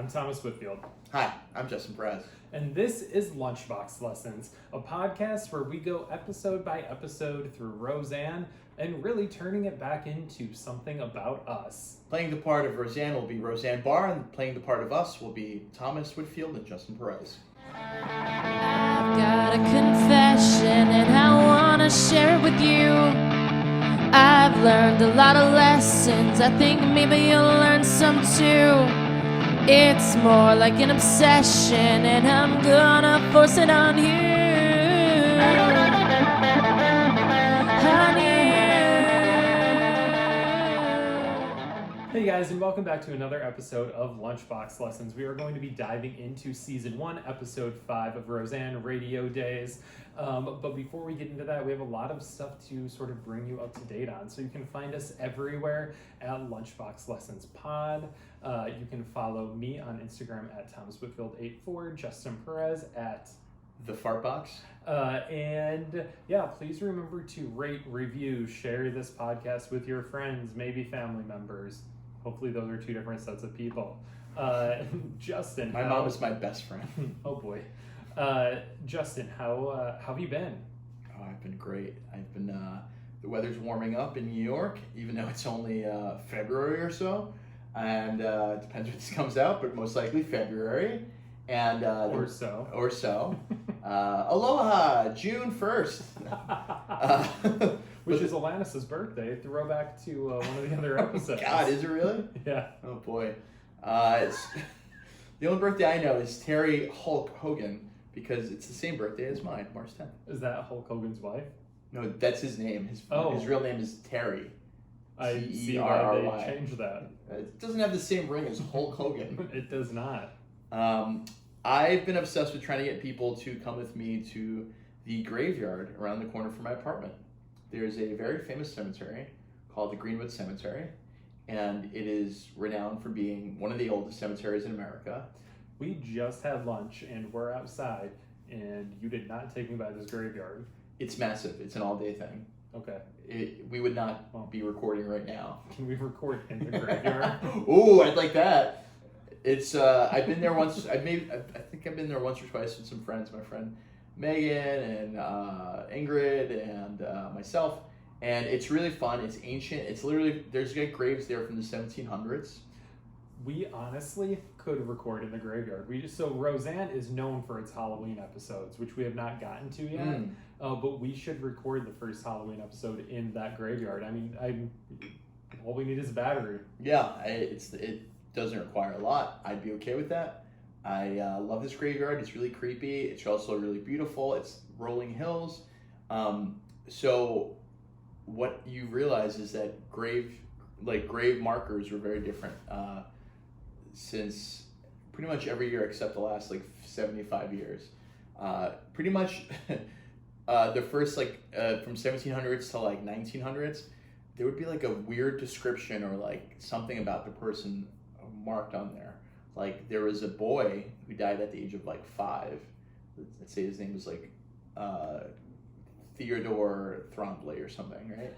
I'm Thomas Whitfield. Hi, I'm Justin Perez. And this is Lunchbox Lessons, a podcast where we go episode by episode through Roseanne and really turning it back into something about us. Playing the part of Roseanne will be Roseanne Barr, and playing the part of us will be Thomas Whitfield and Justin Perez. I've got a confession and I want to share it with you. I've learned a lot of lessons, I think maybe you'll learn some too. It's more like an obsession and I'm gonna force it on you. Hey guys, and welcome back to another episode of Lunchbox Lessons. We are going to be diving into Season 1, Episode 5 of Roseanne Radio Days. But before we get into that, we have a lot of stuff to sort of bring you up to date on. So you can find us everywhere at Lunchbox Lessons Pod. You can follow me on Instagram at ThomasWhitfield84, Justin Perez at The Fartbox. And yeah, please remember to rate, review, share this podcast with your friends, maybe family members. Hopefully those are two different sets of people. Justin. My mom is my best friend. Oh boy. Justin, how have you been? Oh, I've been great. I've been, the weather's warming up in New York, even though it's only February or so. And it depends when this comes out, but most likely February. And Or so. Aloha, June 1st. Which is Alanis's birthday. Throwback to one of the other episodes. God, is it really? Yeah. Oh boy. It's the only birthday I know is Terry Hulk Hogan, because it's the same birthday as mine, March 10th. Is that Hulk Hogan's wife? No, that's his name. His real name is Terry. I see why they changed that. It doesn't have the same ring as Hulk Hogan. It does not. I've been obsessed with trying to get people to come with me to the graveyard around the corner from my apartment. There's a very famous cemetery called the Greenwood Cemetery, and it is renowned for being one of the oldest cemeteries in America. We just had lunch and we're outside, and you did not take me by this graveyard. It's massive. It's an all-day thing. Okay. We would not be recording right now. Can we record in the graveyard? Ooh, I'd like that. It's I've been there once. I think I've been there once or twice with some friends. My friend Megan and Ingrid and myself, and it's really fun. It's ancient. It's literally there's like graves there from the 1700s. We honestly could record in the graveyard. So Roseanne is known for its Halloween episodes, which we have not gotten to yet. But we should record the first Halloween episode in that graveyard. I mean, all we need is a battery. Yeah, it doesn't require a lot. I'd be okay with that. I love this graveyard. It's really creepy. It's also really beautiful. It's rolling hills. So what you realize is that grave markers were very different since pretty much every year except the last 75 years. Pretty much the first from 1700s to 1900s, there would be a weird description or something about the person marked on there. There was a boy who died at the age of 5. Let's say his name was Theodore Thrombley or something, right?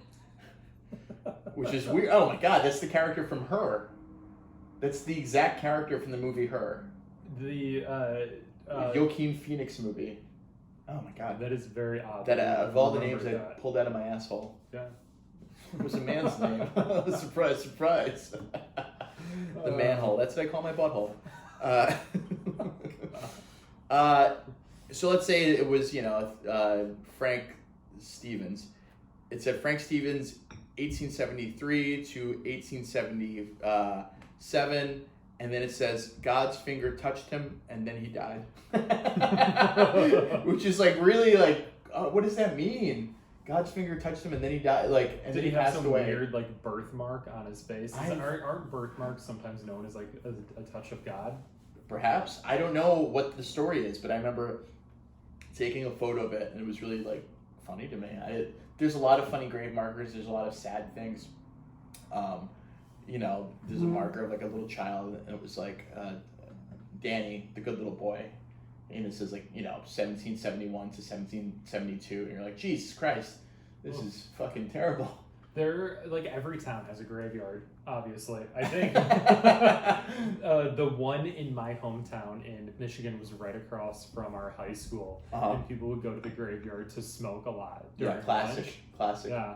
Which is weird. Oh my God, that's the character from Her. That's the exact character from the movie Her. The Joaquin Phoenix movie. Oh my God. That is very odd. That of all the names I pulled out of my asshole. Yeah. It was a man's name. Surprise, surprise. The manhole. That's what I call my butthole. So let's say it was, Frank Stevens. It said Frank Stevens, 1873 to 1877, and then it says God's finger touched him, and then he died. Which is really what does that mean? God's finger touched him and then he died. And did then he have passed some away. weird birthmark on his face? Aren't birthmarks sometimes known as a touch of God? Perhaps. I don't know what the story is, but I remember taking a photo of it and it was really funny to me. There's a lot of funny grave markers. There's a lot of sad things. There's a marker of a little child and it was Danny, the good little boy. And it says 1771 to 1772, and you're like, Jesus Christ, this is fucking terrible. They're like every town has a graveyard, obviously. I think the one in my hometown in Michigan was right across from our high school, and people would go to the graveyard to smoke a lot. Yeah, classic. Yeah,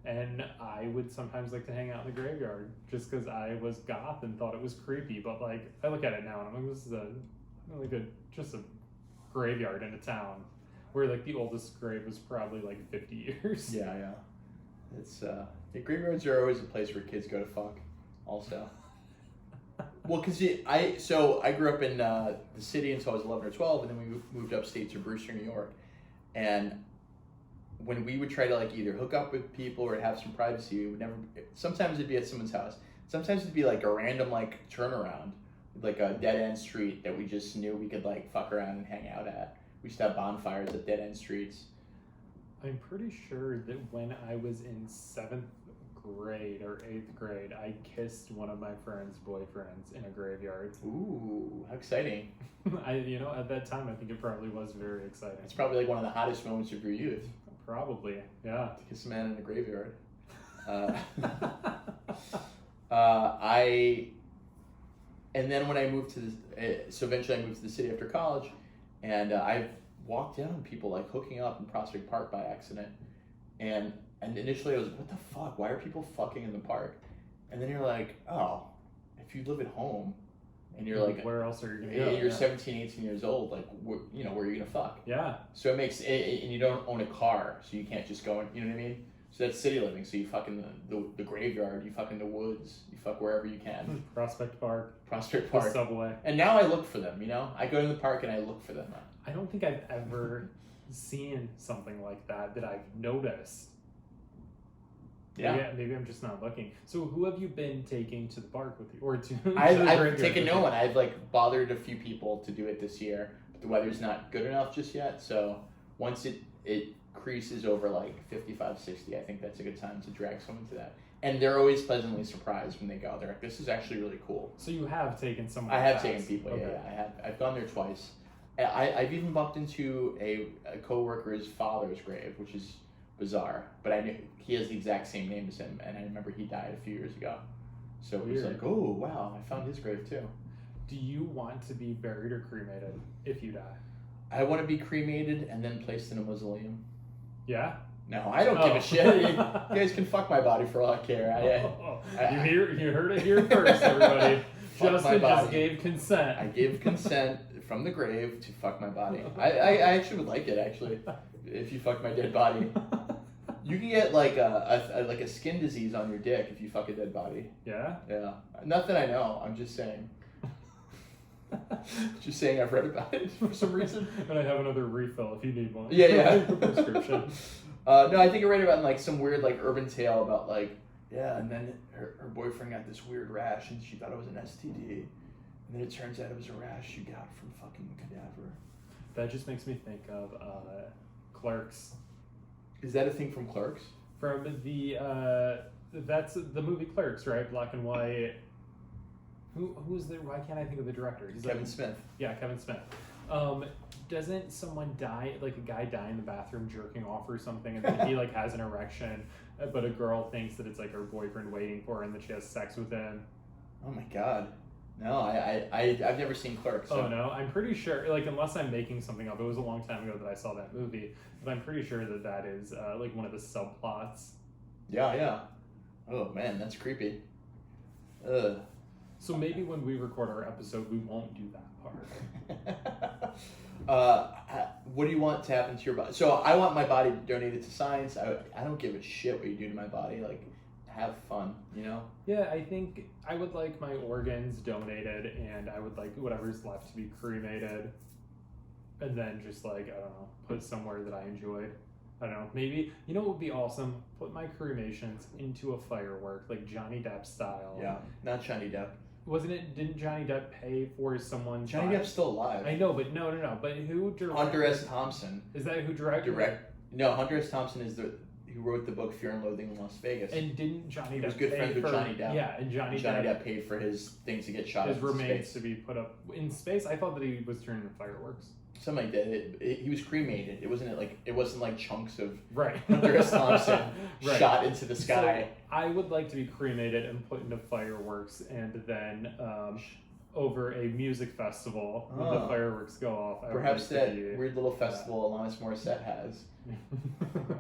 and I would sometimes like to hang out in the graveyard just because I was goth and thought it was creepy. But like I look at it now and I'm like, this is just a graveyard in a town where like the oldest grave was probably like 50 years. Yeah. It's the graveyards are always a place where kids go to fuck. Also, well, because I grew up in the city until I was 11 or 12, and then we moved upstate to Brewster, New York, and when we would try to like either hook up with people or have some privacy, we would never. Sometimes it'd be at someone's house. Sometimes it'd be like a random like turnaround, like a dead end street that we just knew we could like fuck around and hang out at. We used to have bonfires at dead end streets. I'm pretty sure that when I was in 7th grade or 8th grade, I kissed one of my friend's boyfriends in a graveyard. Ooh, how exciting. At that time, I think it probably was very exciting. It's probably like one of the hottest moments of your youth. Probably, yeah. To kiss a man in a graveyard. And then when I moved to so eventually I moved to the city after college, and I've walked down people like hooking up in Prospect Park by accident, and initially I was like, what the fuck, why are people fucking in the park? And then you're like, oh, if you live at home and you're like, where else are you gonna go? You're 17, 18 years old, like where are you gonna fuck? Yeah. So it makes and you don't own a car, so you can't just go in, you know what I mean? So that's city living. So you fuck in the graveyard, you fuck in the woods, you fuck wherever you can. Prospect Park. The subway. And now I look for them, I go to the park and I look for them. I don't think I've ever seen something like that I've noticed. Yeah. Maybe I'm just not looking. So who have you been taking to the park with you? Or to I've taken no one. I've like bothered a few people to do it this year, but the weather's not good enough just yet. So once it creases over like 55, 60, I think that's a good time to drag someone to that. And they're always pleasantly surprised when they go. They're like, this is actually really cool. So you have taken someone. I have taken people, okay. Yeah, I have. I've gone there twice. I've even bumped into a co-worker's father's grave, which is bizarre, but I knew he has the exact same name as him, and I remember he died a few years ago. So it was like, oh, wow, I found his grave too. Do you want to be buried or cremated if you die? I want to be cremated and then placed in a mausoleum. Yeah? No, I don't give a shit. You guys can fuck my body for all I care. You heard it here first, everybody. Justin just gave consent. I gave consent from the grave to fuck my body. I actually would like it, actually, if you fuck my dead body. You can get like a skin disease on your dick if you fuck a dead body. Yeah? Yeah. Not that I know. I'm just saying. Just saying I've read about it for some reason. And I have another refill if you need one. Yeah. Prescription. No, I think I read about in like some weird like urban tale about like, yeah, and then her boyfriend got this weird rash and she thought it was an STD. And then it turns out it was a rash she got from fucking cadaver. That just makes me think of Clerks. Is that a thing from Clerks? From that's the movie Clerks, right? Black and white. Who's the? Why can't I think of the director? He's Kevin Smith. Yeah, Kevin Smith. Doesn't someone die? Like a guy die in the bathroom jerking off or something, and then he like has an erection, but a girl thinks that it's like her boyfriend waiting for her, and that she has sex with him. Oh my god. No, I've never seen Clerks. So. Oh no, I'm pretty sure. Like unless I'm making something up, it was a long time ago that I saw that movie, but I'm pretty sure that is like one of the subplots. Yeah. Oh man, that's creepy. Ugh. So maybe when we record our episode, we won't do that part. What do you want to happen to your body? So I want my body donated to science. I don't give a shit what you do to my body. Like, have fun, Yeah, I think I would like my organs donated, and I would like whatever's left to be cremated, and then just like, I don't know, put somewhere that I enjoyed. I don't know, maybe, what would be awesome? Put my cremations into a firework, like Johnny Depp style. Yeah, not Johnny Depp. Didn't Johnny Depp pay for someone's Johnny Depp's still alive. I know, but no. But who directed? Hunter S. Thompson. Is that who directed? No, Hunter S. Thompson is who wrote the book Fear and Loathing in Las Vegas. And didn't Johnny Depp He was good friends with Johnny Depp. Yeah, and Johnny Depp paid for his things to get shot his remains to be put up in space. I thought that he was turning into fireworks. something like that. He was cremated. It wasn't like chunks of Right. Hunter S. Thompson Right. shot into the sky. So I would like to be cremated and put into fireworks, and then over a music festival when the fireworks go off. Perhaps that weird little festival Alanis Morissette has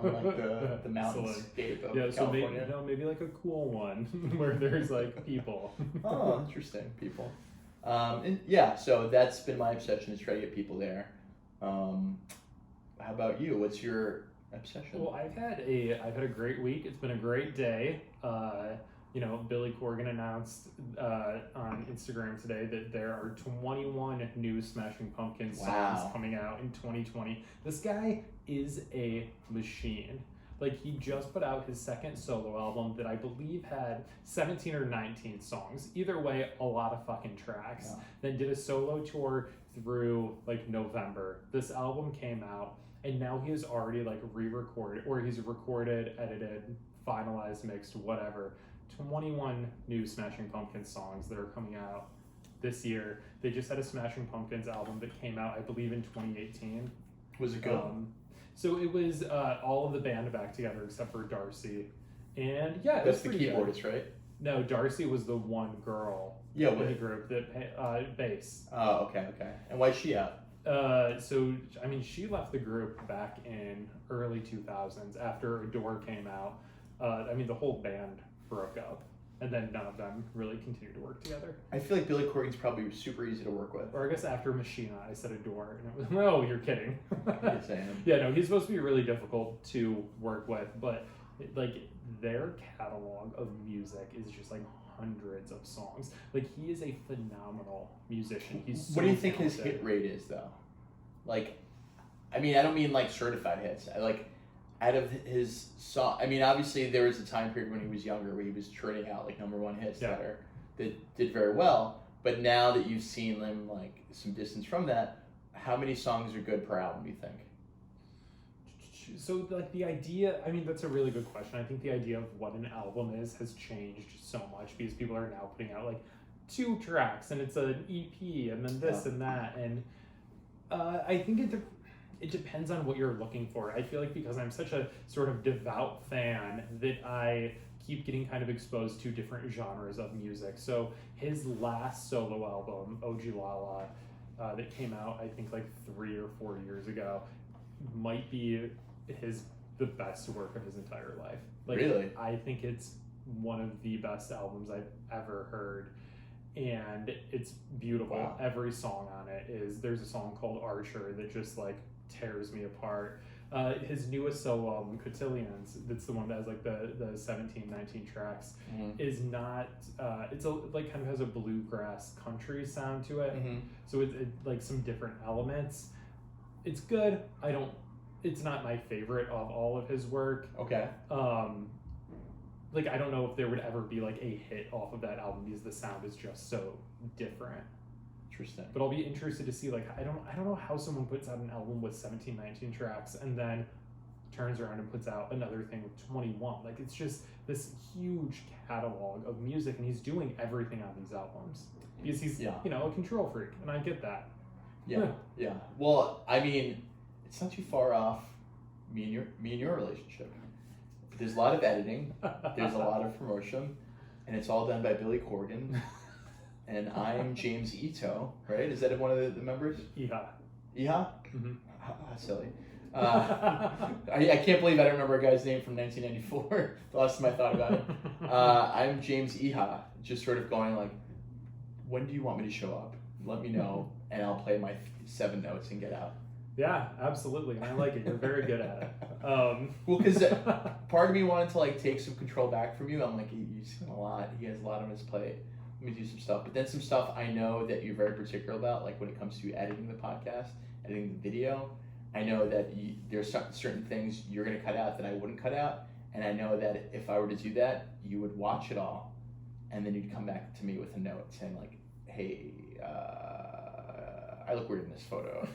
on like the mountainscape of California. So maybe like a cool one where there's like people. Oh, interesting, people. And yeah, so that's been my obsession, is try to get people there. How about you? What's your obsession? Well, I've had a great week. It's been a great day. Billy Corgan announced on Instagram today that there are 21 new Smashing Pumpkins songs coming out in 2020. This guy is a machine. Like, he just put out his second solo album that I believe had 17 or 19 songs. Either way, a lot of fucking tracks. Yeah. Then did a solo tour through like November. This album came out, and now he has already like re-recorded, or he's recorded, edited, finalized, mixed, whatever. 21 new Smashing Pumpkins songs that are coming out this year. They just had a Smashing Pumpkins album that came out, I believe, in 2018. Was it good? So it was all of the band back together except for Darcy. And yeah, that's the keyboardist, good. Right? No, Darcy was the one girl in the group that bass. Oh, okay. And why is she out? She left the group back in early 2000s after Adore came out. The whole band broke up, and then none of them really continued to work together. I feel like Billy Corgan's probably super easy to work with. Or I guess after Machina, I said Adore, and it was, no, you're kidding. Yes, I am. Yeah, no, he's supposed to be really difficult to work with, but like their catalog of music is just like hundreds of songs. Like, he is a phenomenal musician. He's so what do you think talented. His hit rate is, though? Like, I don't mean like certified hits. Out of his song, obviously there was a time period when he was younger where he was churning out like number one hits that did very well. But now that you've seen him like some distance from that, how many songs are good per album, do you think? So like the idea, that's a really good question. I think the idea of what an album is has changed so much because people are now putting out like 2 tracks and it's an EP and then this and that. And I think it depends on what you're looking for. I feel like because I'm such a sort of devout fan that I keep getting kind of exposed to different genres of music. So his last solo album, OG Lala, that came out I think like 3 or 4 years ago, might be the best work of his entire life. Like, really? I think it's one of the best albums I've ever heard. And it's beautiful. Wow. Every song on it there's a song called Archer that just like tears me apart. His newest solo album, Cotillions, that's the one that has like the 17, 19 tracks, is not, it's like kind of has a bluegrass country sound to it. Mm-hmm. So it like some different elements. It's good. It's not my favorite of all of his work. Okay. I don't know if there would ever be like a hit off of that album because the sound is just so different. Interesting. But I'll be interested to see, like, I don't know how someone puts out an album with 17, 19 tracks and then turns around and puts out another thing with 21. Like, it's just this huge catalog of music, and he's doing everything on these albums because he's a control freak, and I get that. Yeah. Well, it's not too far off me and your relationship. There's a lot of editing, there's a lot of promotion, and it's all done by Billy Corgan. And I'm James Ito, right? Is that one of the members? Iha? Mm-hmm. Silly. I can't believe I don't remember a guy's name from 1994. The last time I thought about it. I'm James Iha, just sort of going like, when do you want me to show up? Let me know, and I'll play my 7 notes and get out. Yeah, absolutely. And I like it. You're very good at it. Well, because part of me wanted to like take some control back from you. I'm like, he's seen a lot. He has a lot on his plate. Let me do some stuff. But then some stuff I know that you're very particular about, like when it comes to editing the podcast, editing the video. I know that there's certain things you're going to cut out that I wouldn't cut out. And I know that if I were to do that, you would watch it all. And then you'd come back to me with a note saying like, hey, I look weird in this photo.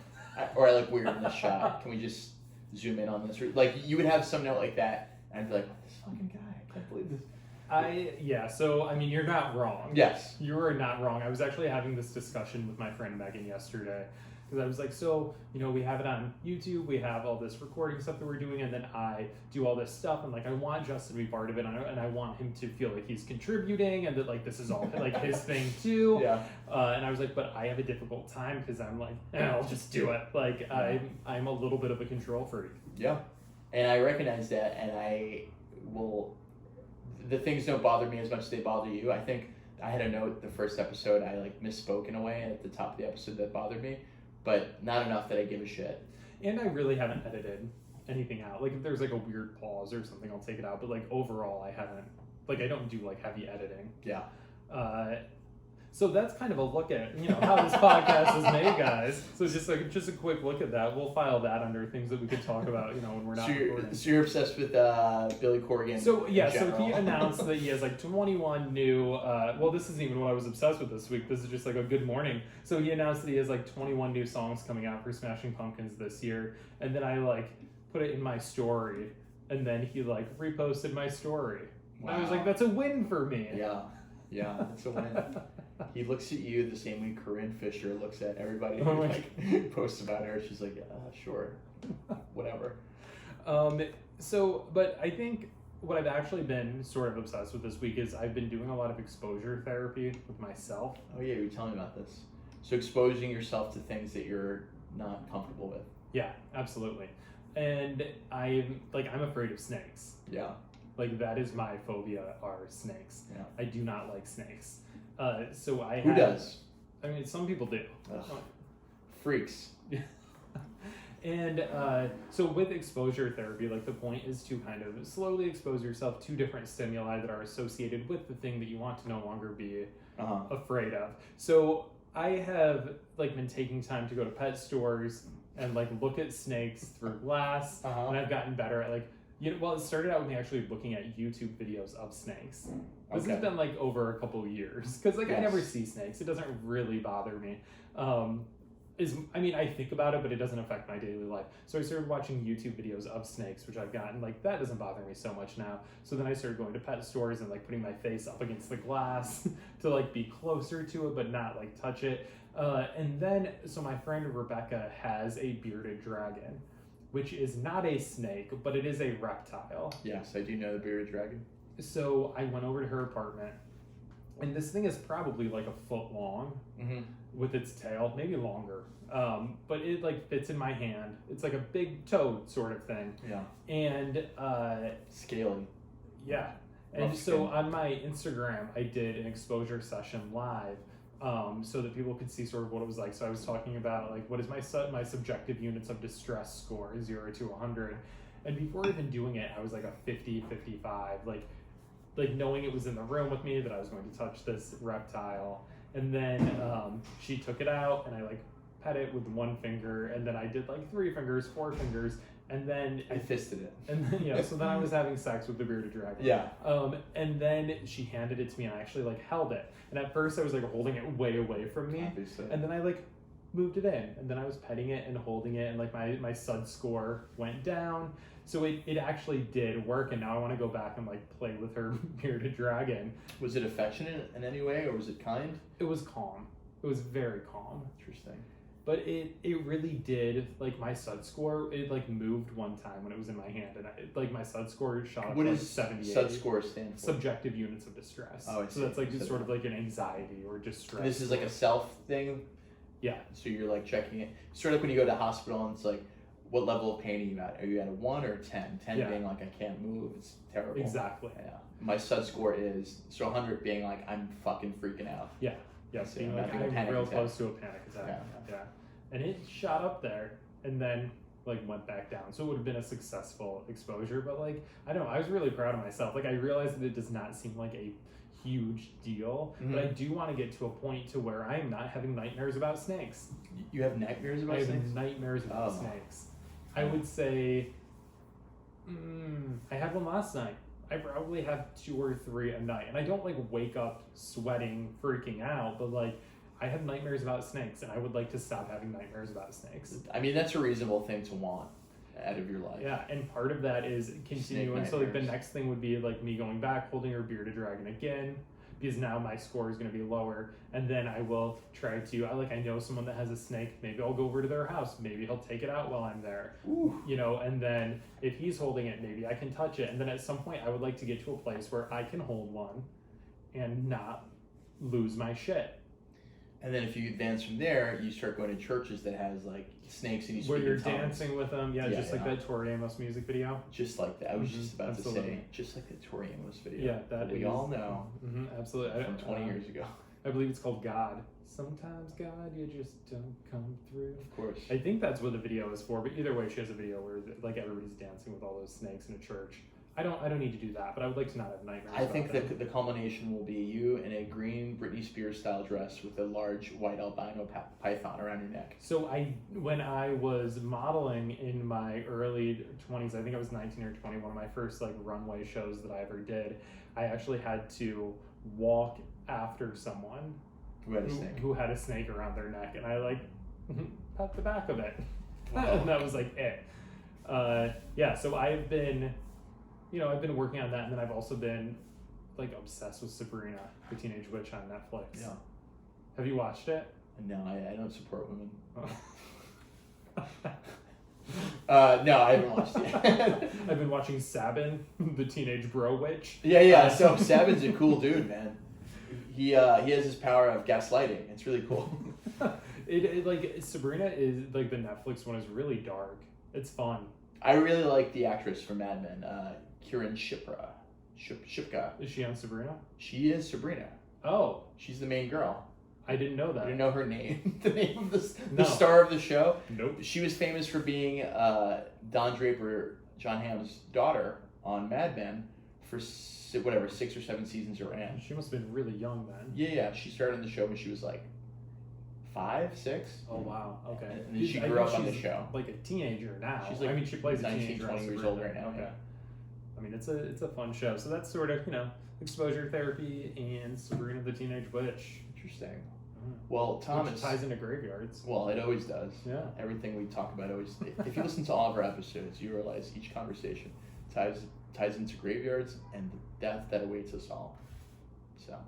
Or I look weird in this shot. Can we just zoom in on this? Like, you would have some note like that. And I'd be like, this fucking guy, I can't believe this. So I mean, you're not wrong. Yes. You are not wrong. I was actually having this discussion with my friend Megan yesterday. Because I was like, so, we have it on YouTube, we have all this recording stuff that we're doing, and then I do all this stuff, and, I want Justin to be part of it, and I want him to feel like he's contributing, and that, this is all, his thing, too. Yeah. And I was like, but I have a difficult time, because I'm like, I'll just do it. I'm a little bit of a control freak. Yeah. And I recognize that, and the things don't bother me as much as they bother you. I think I had a note the first episode, I, misspoke in a way at the top of the episode that bothered me. But not enough that I give a shit. And I really haven't edited anything out. If there's a weird pause or something, I'll take it out. But overall, I haven't. I don't do heavy editing. Yeah. So that's kind of a look at how this podcast is made, guys. So just a quick look at that. We'll file that under things that we could talk about, when we're not recording. So you're obsessed with Billy Corgan. So yeah, so he announced that he has 21 new. Well, this isn't even what I was obsessed with this week. This is just a good morning. So he announced that he has 21 new songs coming out for Smashing Pumpkins this year, and then I put it in my story, and then he reposted my story. Wow. I was like, that's a win for me. Yeah, that's a win. He looks at you the same way Corinne Fisher looks at everybody Oh who posts about her. She's like, sure, whatever. But I think what I've actually been sort of obsessed with this week is I've been doing a lot of exposure therapy with myself. Oh yeah, you were telling me about this. So exposing yourself to things that you're not comfortable with. Yeah, absolutely. And I'm afraid of snakes. Yeah. That is my phobia, are snakes. Yeah. I do not like snakes. Who does? I mean, some people do. Ugh. Freaks. And so with exposure therapy, the point is to kind of slowly expose yourself to different stimuli that are associated with the thing that you want to no longer be afraid of. So I have been taking time to go to pet stores and look at snakes through glass, and I've gotten better at it started out with me actually looking at YouTube videos of snakes. This has been over a couple of years because I never see snakes. It doesn't really bother me. I think about it, but it doesn't affect my daily life. So I started watching YouTube videos of snakes, which I've gotten that doesn't bother me so much now. So then I started going to pet stores and putting my face up against the glass to be closer to it, but not touch it. And then so my friend Rebecca has a bearded dragon, which is not a snake, but it is a reptile. Yes, I do know the bearded dragon. So I went over to her apartment, and this thing is probably a foot long with its tail, maybe longer. But it fits in my hand. It's a big toad sort of thing. Yeah. And scaly. Yeah. And so on my Instagram, I did an exposure session live. So that people could see sort of what it was like. So I was talking about what is my subjective units of distress score, 0 to 100. And before even doing it, I was a 50, 55, knowing it was in the room with me that I was going to touch this reptile. And then she took it out and I pet it with one finger, and then I did 3 fingers, 4 fingers, and then I fisted it. And then so then I was having sex with the bearded dragon. Yeah. And then she handed it to me, and I actually held it. And at first I was holding it way away from me. Obviously. And then I moved it in, and then I was petting it and holding it, and my SUD score went down. So it actually did work, and now I want to go back and play with her bearded dragon. Was it affectionate in any way, or was it kind? It was calm. It was very calm. Interesting. But it really did, my SUD score, it moved one time when it was in my hand, and my SUD score shot up to 78. SUD score stand for? Subjective units of distress. Oh, I see. So that's just sort of an anxiety or distress. And this is a self thing? Yeah. So you're checking it. Sort of when you go to the hospital and it's what level of pain are you at? Are you at a 1 or a 10? 10 being I can't move, it's terrible. Exactly. Yeah. My SUD score is, so 100 being I'm fucking freaking out. Yeah. Yeah, so being I'm real close to a panic attack. Yeah. And it shot up there and then went back down. So it would have been a successful exposure, but I don't know, I was really proud of myself. I realized that it does not seem like a huge deal, but I do want to get to a point to where I'm not having nightmares about snakes. You have nightmares about snakes? I have nightmares about snakes. I would say I had one last night. I probably have 2 or 3 a night, and I don't wake up sweating, freaking out, but I have nightmares about snakes, and I would like to stop having nightmares about snakes. I mean, that's a reasonable thing to want. out of your life. Yeah, and part of that is continuing. So like the next thing would be like me going back, holding her bearded dragon again, because now my score is going to be lower, and then I will try to. I know someone that has a snake. Maybe I'll go over to their house. Maybe he'll take it out while I'm there. Ooh. And then if he's holding it, maybe I can touch it. And then at some point, I would like to get to a place where I can hold one, and not lose my shit. And then if you advance from there, you start going to churches that has like snakes and you speak where you're in tongues. dancing with them, just like that Tori Amos music video. Just like that. I was just about absolutely. to say, just like the Tori Amos video. Yeah, that we all know. Absolutely. From 20 years ago. I believe it's called God. Sometimes God, you just don't come through. Of course. I think that's what the video is for. But either way, she has a video where like everybody's dancing with all those snakes in a church. I don't need to do that, but I would like to not have nightmares. I think that the culmination will be you in a green Britney Spears style dress with a large white albino python around your neck. So when I was modeling in my early 20s, I think I was 19 or 20, one of my first like runway shows that I ever did, I actually had to walk after someone who had a snake around their neck, and I like pat the back of it. Wow. And that was like it. So I've been working on that, and then I've also been like obsessed with Sabrina the Teenage Witch on Netflix. Yeah. Have you watched it? No, I don't support women. No, I haven't watched it. I've been watching Sabin, the Teenage Bro Witch. Yeah. So Sabin's a cool dude, man. He has his power of gaslighting. It's really cool. It like Sabrina is like the Netflix one is really dark. It's fun. I really like the actress from Mad Men, Kieran Shipka. Is she on Sabrina? She is Sabrina. Oh, She's the main girl. I didn't know that. You didn't know her name? The name of the No. star of the show? Nope. She was famous for being Don Draper, John Hamm's daughter on Mad Men for 6 or 7 seasons it ran. She must have been really young then. Yeah. She started on the show when she was like 5, 6. Oh wow. Okay. And then she grew up on the she's show. like a teenager now. She's like she plays 19, a teenager. 20 on years Sabrina. old right now. Okay. Yeah. I mean, it's a fun show. So that's sort of exposure therapy and Sabrina the Teenage Witch. Interesting. Well, Tom, Which ties into graveyards. Well, it always does. Yeah. Everything we talk about always. If you listen to all of our episodes, you realize each conversation ties into graveyards and the death that awaits us all. So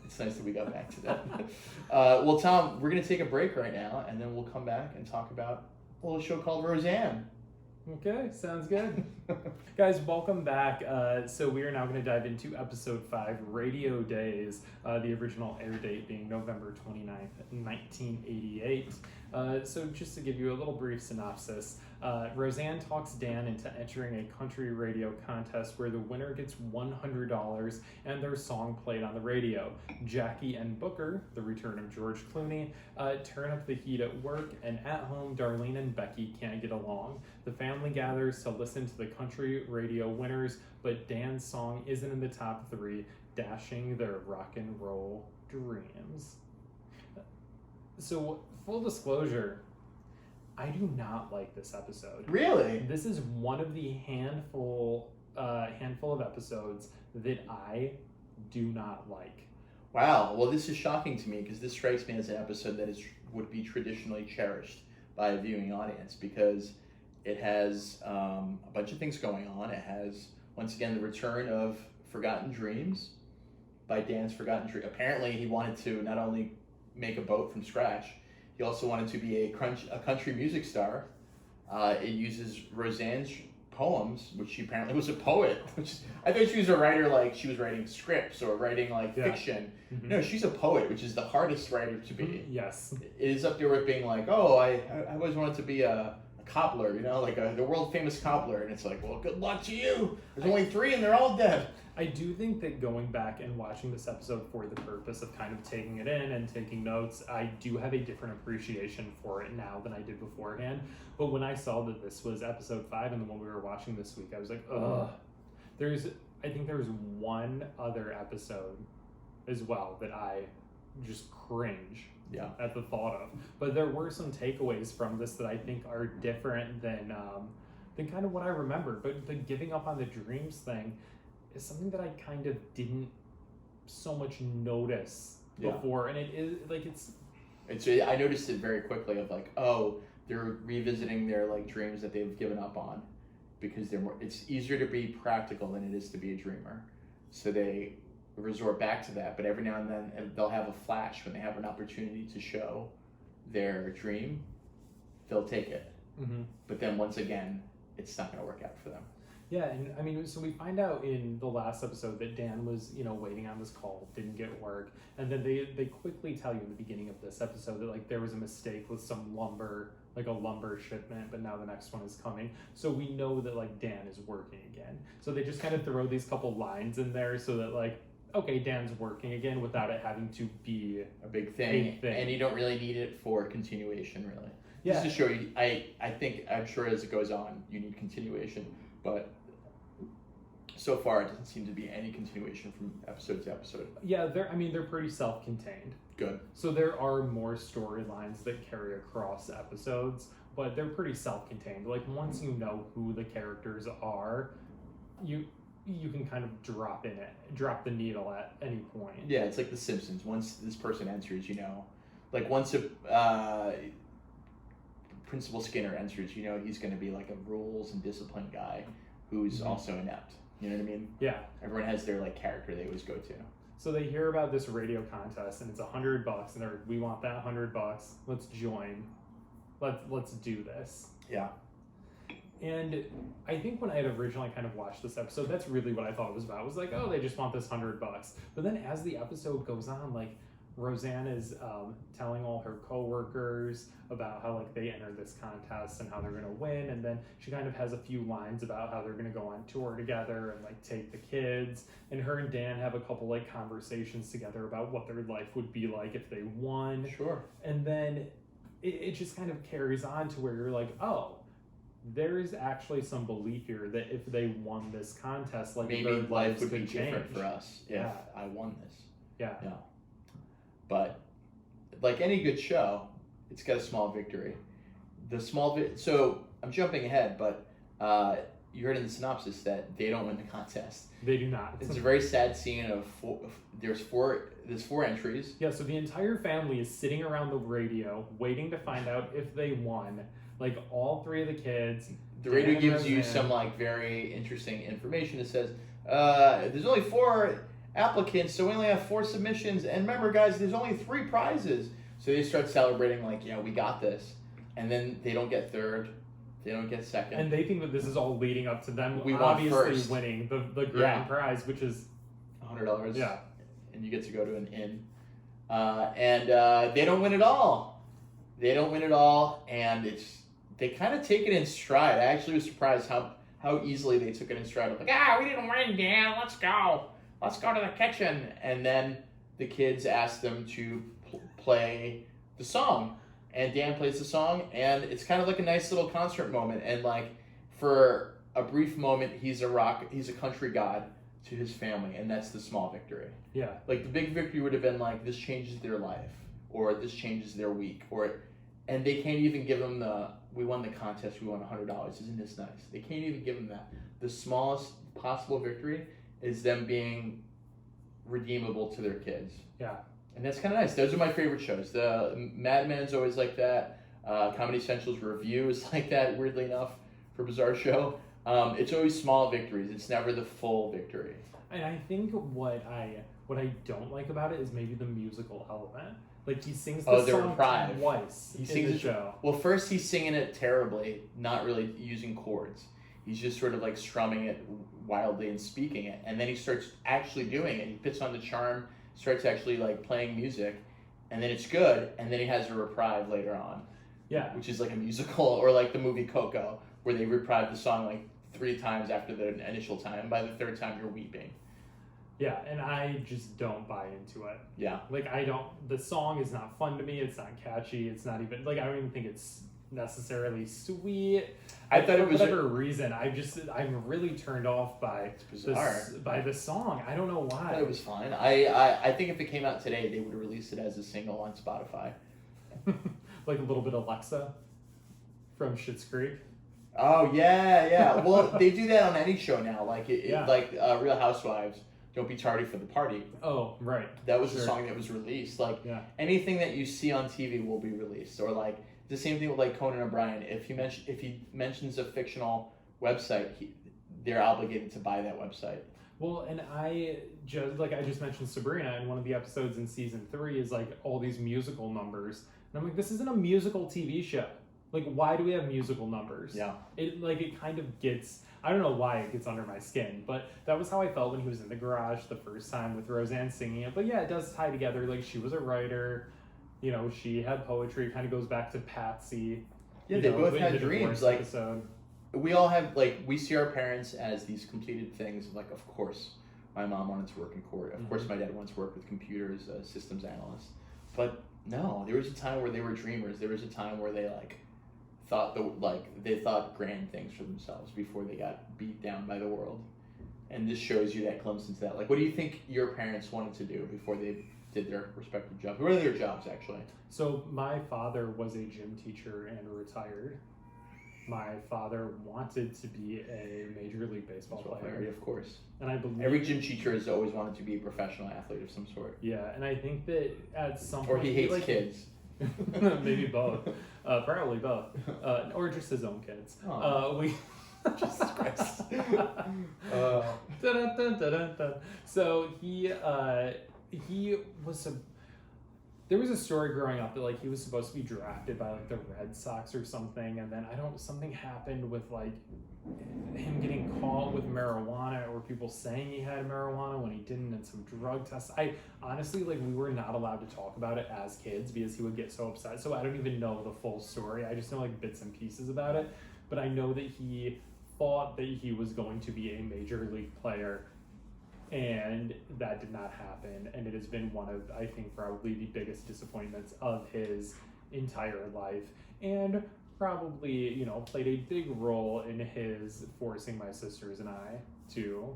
it's nice that we got back to that. Well, Tom, we're gonna take a break right now, and then we'll come back and talk about a little show called Roseanne. Okay, sounds good. Guys, welcome back. So we are now going to dive into episode 5, Radio Days, the original air date being November 29th, 1988. So just to give you a little brief synopsis, Roseanne talks Dan into entering a country radio contest where the winner gets $100 and their song played on the radio. Jackie and Booker, the return of George Clooney, turn up the heat at work, and at home, Darlene and Becky can't get along. The family gathers to listen to the country radio winners, but Dan's song isn't in the top 3, dashing their rock and roll dreams. So, full disclosure, I do not like this episode. Really? This is one of the handful of episodes that I do not like. Wow. Well, this is shocking to me because this strikes me as an episode that would be traditionally cherished by a viewing audience because it has a bunch of things going on. It has, once again, the return of Forgotten Dreams by Dan's Forgotten Dream. Apparently, he wanted to not only make a boat from scratch, he also wanted to be a country music star. It uses Roseanne's poems, which she apparently was a poet. I thought she was a writer, like she was writing scripts or writing fiction. Mm-hmm. No, she's a poet, which is the hardest writer to be. Yes. It is up there with being like, oh, I always wanted to be a cobbler, like the world famous cobbler, and it's like, well, good luck to you. There's only 3 and they're all dead. I do think that going back and watching this episode for the purpose of kind of taking it in and taking notes, I do have a different appreciation for it now than I did beforehand. But when I saw that this was episode 5 and the one we were watching this week, I was like, ugh. I think there's one other episode as well that I just cringe at the thought of. But there were some takeaways from this that I think are different than kind of what I remember. But the giving up on the dreams thing is something that I kind of didn't so much notice before, and it is like it's. I noticed it very quickly of like, oh, they're revisiting their like dreams that they've given up on, because it's easier to be practical than it is to be a dreamer. So they resort back to that, but every now and then they'll have a flash when they have an opportunity to show their dream, they'll take it. Mm-hmm. But then once again, it's not going to work out for them. Yeah, and I mean, so we find out in the last episode that Dan was, waiting on this call, didn't get work, and then they quickly tell you in the beginning of this episode that like there was a mistake with some lumber, like a lumber shipment, but now the next one is coming. So we know that like Dan is working again. So they just kind of throw these couple lines in there so that like, okay, Dan's working again without it having to be a big thing. And you don't really need it for continuation, really. Yeah. Just to show you, I'm sure as it goes on, you need continuation, but so far it doesn't seem to be any continuation from episode to episode. Yeah, they're pretty self-contained. Good. So there are more storylines that carry across episodes, but they're pretty self-contained. Like once you know who the characters are, you can kind of drop the needle at any point. Yeah, it's like The Simpsons. Once this person enters, like once Principal Skinner enters, he's going to be like a rules and discipline guy who's also inept. You know what I mean? Yeah. Everyone has their like character they always go to. So they hear about this radio contest and it's $100, and they're like, we want that $100. Let's join. Let's do this. Yeah. And I think when I had originally kind of watched this episode, that's really what I thought it was about. It was like, oh, they just want this $100. But then as the episode goes on, like Roseanne is telling all her coworkers about how like they entered this contest and how they're gonna win, and then she kind of has a few lines about how they're gonna go on tour together and like take the kids, and her and Dan have a couple like conversations together about what their life would be like if they won. Sure. And then it just kind of carries on to where you're like, oh, there is actually some belief here that if they won this contest, like maybe their life lives would be could different change for us if I won this. Yeah. Yeah. But like any good show, it's got a small victory. So I'm jumping ahead, but you heard in the synopsis that they don't win the contest. They do not. It's a very sad scene of there's four entries. Yeah, so the entire family is sitting around the radio waiting to find out if they won. Like all three of the kids. The radio gives you some like very interesting information. It says there's only 4 applicants, so we only have 4 submissions. And remember, guys, there's only 3 prizes. So they start celebrating like, we got this. And then they don't get third. They don't get second. And they think that this is all leading up to them obviously winning the grand prize, which is $100. Yeah. And you get to go to an inn. And they don't win it all. And they kind of take it in stride. I actually was surprised how easily they took it in stride. Like, we didn't win, Dan. Let's go. Let's go to the kitchen. And then the kids ask them to play the song. And Dan plays the song. And it's kind of like a nice little concert moment. And like for a brief moment, he's a country god to his family. And that's the small victory. Yeah. Like the big victory would have been like, this changes their life. Or this changes their week. And they can't even give them we won the contest, we won $100. Isn't this nice? They can't even give them that. The smallest possible victory is them being redeemable to their kids. Yeah. And that's kind of nice. Those are my favorite shows. The Mad Men's always like that. Comedy Central's Review is like that, weirdly enough, for Bizarre Show. It's always small victories. It's never the full victory. And I think what I don't like about it is maybe the musical element. Like he sings the song twice in the show. Well, first he's singing it terribly, not really using chords. He's just sort of like strumming it wildly and speaking it. And then he starts actually doing it. He puts on the charm, starts actually like playing music, and then it's good. And then he has a reprise later on. Yeah. Which is like a musical, or like the movie Coco, where they reprise the song like 3 times after the initial time. By the 3rd time, you're weeping. Yeah, and I just don't buy into it. Yeah. Like, the song is not fun to me, it's not catchy, it's not even, like, I don't even think it's necessarily sweet. I thought it was... For whatever reason, I'm really turned off by the song. I don't know why. I thought it was fine. I think if it came out today, they would have released it as a single on Spotify. Like a little bit of Alexa from Schitt's Creek. Oh, yeah. Well, they do that on any show now, like Real Housewives. Don't Be Tardy for the Party. Oh, right. That was a song that was released. Like, anything that you see on TV will be released. Or, like, the same thing with, like, Conan O'Brien. If he mentions a fictional website, they're obligated to buy that website. Well, and I just mentioned Sabrina in one of the episodes in season 3 is, like, all these musical numbers. And I'm like, this isn't a musical TV show. Like, why do we have musical numbers? Yeah. It kind of gets... I don't know why it gets under my skin, but that was how I felt when he was in the garage the first time with Roseanne singing it. But yeah, it does tie together. Like, she was a writer, you know, she had poetry. It kind of goes back to Patsy. Yeah, they both had dreams. Like, we all have, like, we see our parents as these completed things. Like, of course, my mom wanted to work in court. Of course, my dad wanted to work with computers, systems analyst. But no, there was a time where they were dreamers. There was a time where they, like, they thought grand things for themselves before they got beat down by the world. And this shows you that glimpse into that. Like, what do you think your parents wanted to do before they did their respective jobs? What are their jobs, actually? So my father was a gym teacher and retired. My father wanted to be a Major League Baseball player. Of course. And I believe every gym teacher has always wanted to be a professional athlete of some sort. Yeah, and I think that at some Or point... he hates kids. Maybe both. Probably both. Or just his own kids. Jesus Christ. So he was there was a story growing up that, like, he was supposed to be drafted by, like, the Red Sox or something, and then something happened with, like, him getting caught with marijuana, or people saying he had marijuana when he didn't, and some drug tests. I honestly, like, we were not allowed to talk about it as kids because he would get so upset. So I don't even know the full story. I just know, like, bits and pieces about it. But I know that he thought that he was going to be a Major League player, and that did not happen. And it has been one of, I think, probably the biggest disappointments of his entire life. And probably, you know, played a big role in his forcing my sisters and I to,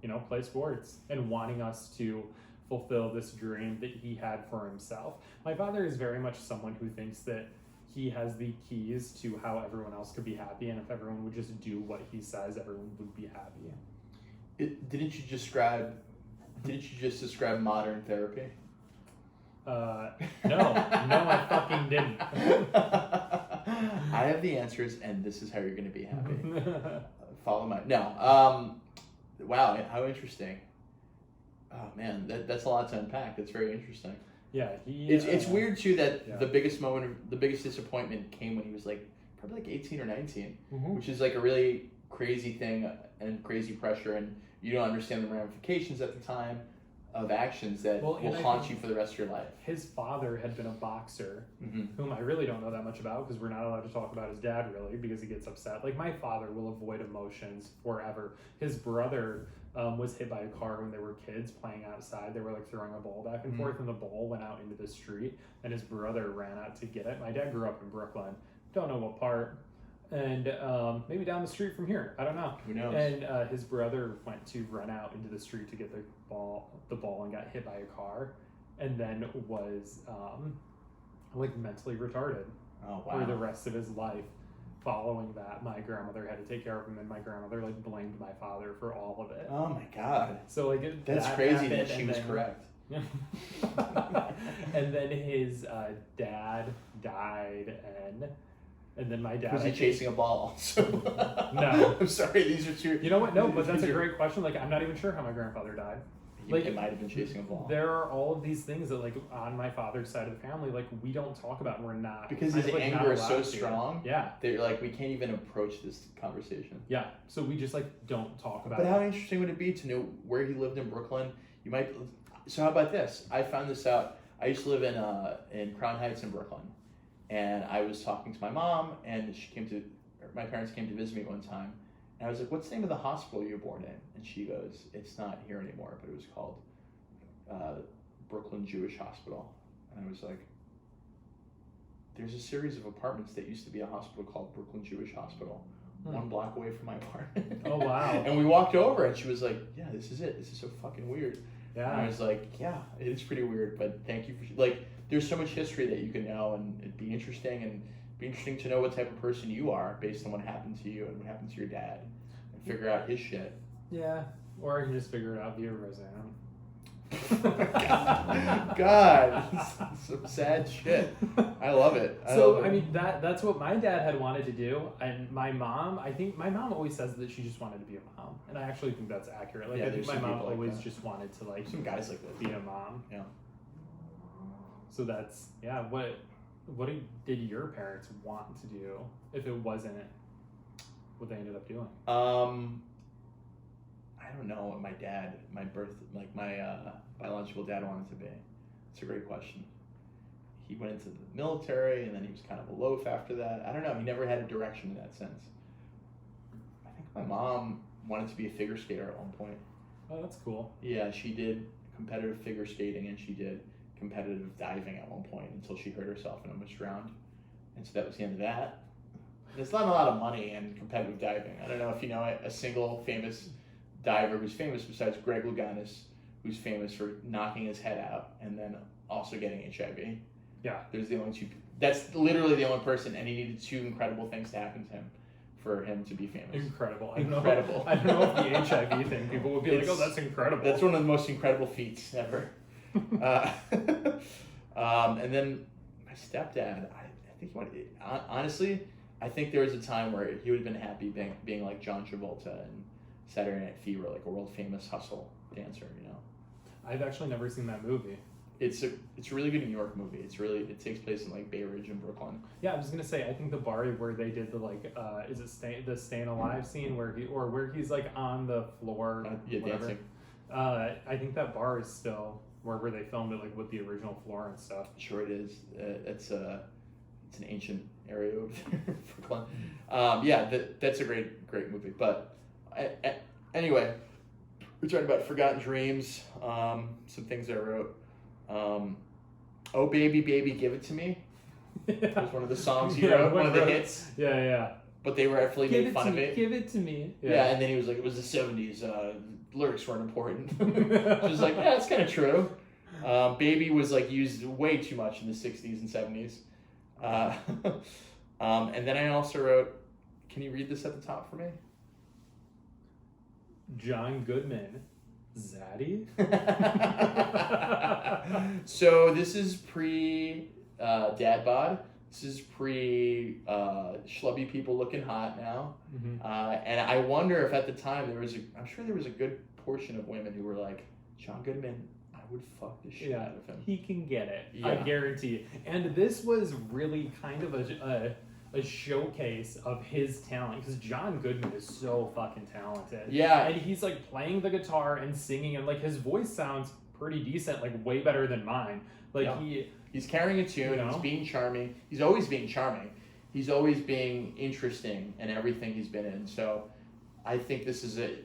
you know, play sports and wanting us to fulfill this dream that he had for himself. My father is very much someone who thinks that he has the keys to how everyone else could be happy, and if everyone would just do what he says, everyone would be happy. Didn't you just describe modern therapy? No, I fucking didn't. I have the answers, and this is how you're going to be happy. Follow my... No. Wow, how interesting. Oh, man, that's a lot to unpack. That's very interesting. Yeah, it's weird, too, that the biggest disappointment came when he was, like, probably, like, 18 or 19, which is, like, a really crazy thing and crazy pressure, and you don't understand the ramifications at the time of actions that will haunt you for the rest of your life. His father had been a boxer, whom I really don't know that much about because we're not allowed to talk about his dad really because he gets upset. Like, my father will avoid emotions forever. His brother was hit by a car when they were kids playing outside. They were, like, throwing a ball back and forth, and the ball went out into the street, and his brother ran out to get it. My dad grew up in Brooklyn. Don't know what part. And maybe down the street from here. I don't know. Who knows? And his brother went to run out into the street to get the ball and got hit by a car, and then was like mentally retarded for the rest of his life. Following that, my grandmother had to take care of him, and my grandmother, like, blamed my father for all of it. Oh my God! So, like, that's crazy that she was correct. And then his dad died, and then my dad... Was he chasing a ball also? No. I'm sorry, these are two... You know what? No, but that's a great question. Like, I'm not even sure how my grandfather died. Like, it might have been chasing a ball. There are all of these things that, like, on my father's side of the family, like, we don't talk about, and we're not... Because his anger is so strong. Yeah. They're like, we can't even approach this conversation. Yeah. So we just, like, don't talk about it. But how interesting would it be to know where he lived in Brooklyn? You might... So how about this? I found this out. I used to live in Crown Heights in Brooklyn. And I was talking to my mom, and my parents came to visit me one time. And I was like, what's the name of the hospital you were born in? And she goes, it's not here anymore, but it was called Brooklyn Jewish Hospital. And I was like, there's a series of apartments that used to be a hospital called Brooklyn Jewish Hospital, 1 block away from my apartment. Oh, wow. And we walked over, and she was like, yeah, this is it. This is so fucking weird. Yeah. And I was like, yeah, it is pretty weird, but thank you for... Like, there's so much history that you can know, and it'd be interesting to know what type of person you are based on what happened to you and what happened to your dad, and figure out his shit. Yeah, Or I can just figure it out via Roseanne. God, some sad shit. I love it. I mean, that's what my dad had wanted to do, and my mom. I think my mom always says that she just wanted to be a mom, and I actually think that's accurate. Like, Yeah, I think there's my some mom people like always that. just wanted to like Some guys like that. be a mom. Yeah. So that's What did your parents want to do if it wasn't what they ended up doing? I don't know what my biological dad wanted to be. It's a great question. He went into the military and then he was kind of a loaf after that. I don't know. He never had a direction in that sense. I think my mom wanted to be a figure skater at one point. Oh, that's cool. Yeah, she did competitive figure skating and she did competitive diving at one point until she hurt herself and almost drowned. And so that was the end of that. There's not a lot of money in competitive diving. I don't know if you know a single famous diver who's famous besides Greg Louganis, who's famous for knocking his head out and then also getting HIV. Yeah. There's the only two. That's literally the only person, and he needed two incredible things to happen to him for him to be famous. Incredible. Incredible. I don't know if the HIV thing, people would be like, oh, that's incredible. That's one of the most incredible feats ever. And then my stepdad, I think he wanted, honestly, I think there was a time where he would have been happy being like John Travolta and Saturday Night Fever, like a world famous hustle dancer, you know. I've actually never seen that movie. It's a really good New York movie. It takes place in like Bay Ridge in Brooklyn. Yeah, I was gonna say I think the Barr where they did the like is it the Staying Alive scene where he's like on the floor Dancing. I think that bar is still where they filmed it, like with the original floor and stuff. Sure it is. It's an ancient area over there, Brooklyn. That's a great movie. But anyway, we're talking about forgotten dreams. Some things I wrote. Oh baby, baby, give it to me. It was one of the songs he wrote, one of the hits. Yeah. But they rightfully made fun of it. Give it to me. Yeah, and then he was like, it was the 70s. Lyrics weren't important. Which is like, yeah, that's kind of true. Baby was like used way too much in the 60s and 70s. And then I also wrote, can you read this at the top for me? John Goodman. Zaddy? So this is pre dad bod. This is pre schlubby people looking hot now. Mm-hmm. And I wonder if at the time I'm sure there was a good portion of women who were like, John Goodman, I would fuck the shit out of him. He can get it. Yeah. I guarantee it. And this was really kind of a showcase of his talent, because John Goodman is so fucking talented. Yeah. And he's like playing the guitar and singing, and like his voice sounds pretty decent, like way better than mine. Like he's carrying a tune, he's being charming. He's always being charming. He's always being interesting in everything he's been in. So I think this is a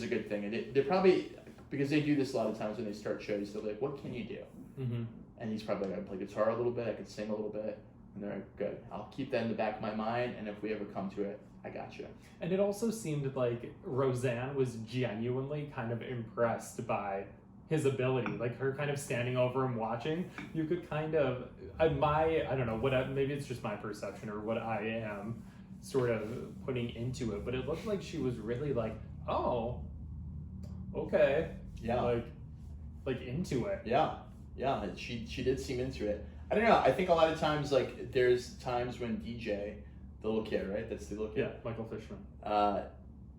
good thing. And they're probably, because they do this a lot of times when they start shows, they're like, what can you do? Mm-hmm. And he's probably like, I can play guitar a little bit, I can sing a little bit. And they're like, good. I'll keep that in the back of my mind, and if we ever come to it, I got you. And it also seemed like Roseanne was genuinely kind of impressed by his ability, like her kind of standing over him watching. You could kind of, I don't know, maybe it's just my perception or what I am sort of putting into it, but it looked like she was really like, oh, okay. Yeah. Like into it. Yeah. She did seem into it. I don't know. I think a lot of times, like, there's times when DJ, the little kid, right? That's the little kid. Yeah, Michael Fishman.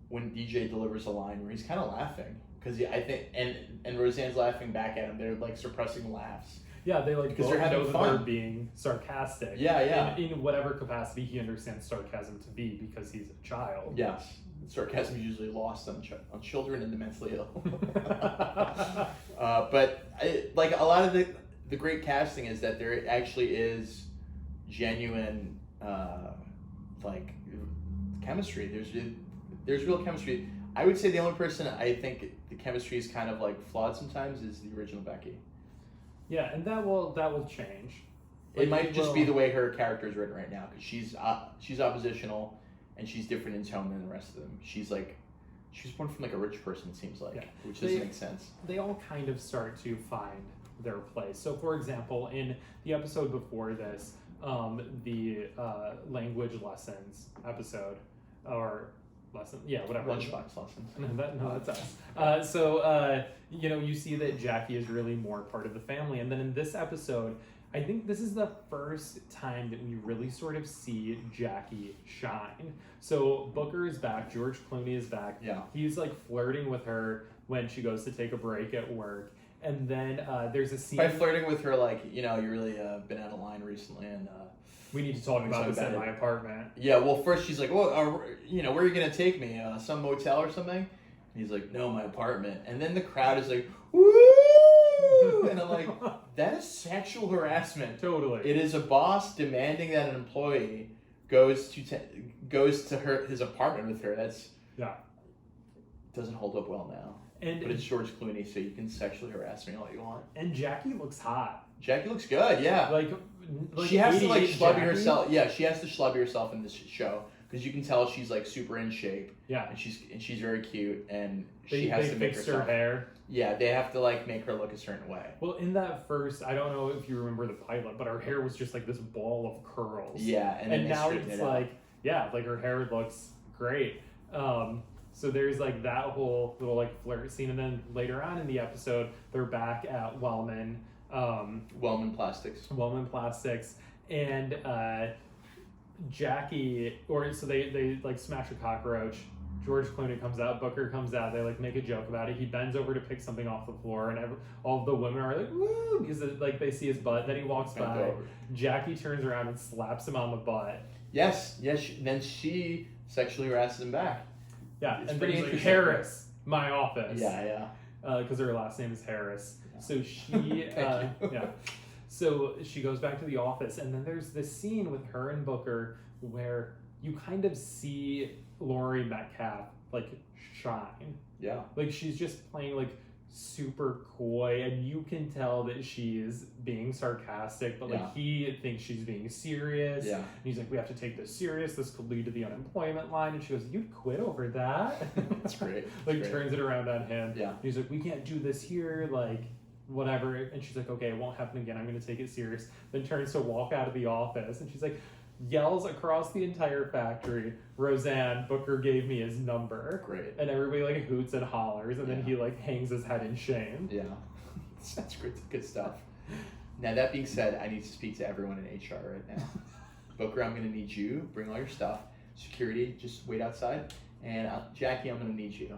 When DJ delivers a line where he's kind of laughing, because I think, and Roseanne's laughing back at him. They're like suppressing laughs. Yeah, they like because both they're having know fun. that they're being sarcastic. Yeah. In whatever capacity he understands sarcasm to be, because he's a child. Yes. Sarcasm is usually lost on children and the mentally ill. But like a lot of the great casting is that there actually is genuine like chemistry. There's real chemistry. I would say the only person I think the chemistry is kind of like flawed sometimes is the original Becky. Yeah, and that will change. It might just be the way her character is written right now, because she's oppositional and she's different in tone than the rest of them. She's born from like a rich person, it seems like, which doesn't make sense. They all kind of start to find their place. So, for example, in the episode before this, the language lessons episode, or lesson. Yeah, whatever. Lunchbox lessons. No, that's us. So you see that Jackie is really more part of the family. And then in this episode, I think this is the first time that we really sort of see Jackie shine. So Booker is back. George Clooney is back. Yeah. He's like flirting with her when she goes to take a break at work. And then there's a scene. By flirting with her, like, you really been out of line recently, and we need to talk about this at my apartment. Yeah, well, first she's like, well, where are you going to take me? Some motel or something? And he's like, no, my apartment. And then the crowd is like, woo! And I'm like, that is sexual harassment. Totally. It is a boss demanding that an employee goes to his apartment with her. That's doesn't hold up well now. But it's George Clooney, so you can sexually harass me all you want. And Jackie looks hot. Jackie looks good, yeah. Like she has to like schlubby Jackie? herself. Yeah, she has to schlubby herself in this show because you can tell she's like super in shape. Yeah, and she's very cute, and they she has to make her hair. Yeah, they have to like make her look a certain way. Well, in that first, I don't know if you remember the pilot, but her hair was just like this ball of curls. Yeah, and now it's like her hair looks great. So there's like that whole little like flirt scene, and then later on in the episode, they're back at Wellman. Wellman Plastics, and Jackie, so they like smash a cockroach. George Clooney comes out, Booker comes out. They like make a joke about it. He bends over to pick something off the floor, and all of the women are like, "Woo!" because like they see his butt. Then he walks by. Jackie turns around and slaps him on the butt. Yes. Then she sexually harasses him back. Yeah, and then he's like, Harris, my office. Yeah. Because her last name is Harris. Yeah. So she, So she goes back to the office, and then there's this scene with her and Booker where you kind of see Laurie Metcalf like shine. Yeah. Like she's just playing like super coy, and you can tell that she is being sarcastic, but like he thinks she's being serious. Yeah. And he's like, we have to take this serious. This could lead to the unemployment line. And she goes, you'd quit over that? That's great. Turns it around on him. Yeah. And he's like, we can't do this here. Like, whatever. And she's like, okay, it won't happen again. I'm going to take it serious. Then turns to walk out of the office, and she's like, yells across the entire factory, Roseanne, Booker gave me his number. Great. And everybody like hoots and hollers, and then he like hangs his head in shame. Yeah. That's good stuff. Now that being said, I need to speak to everyone in HR right now. Booker, I'm going to need you. Bring all your stuff. Security, just wait outside. And Jackie, I'm going to need you.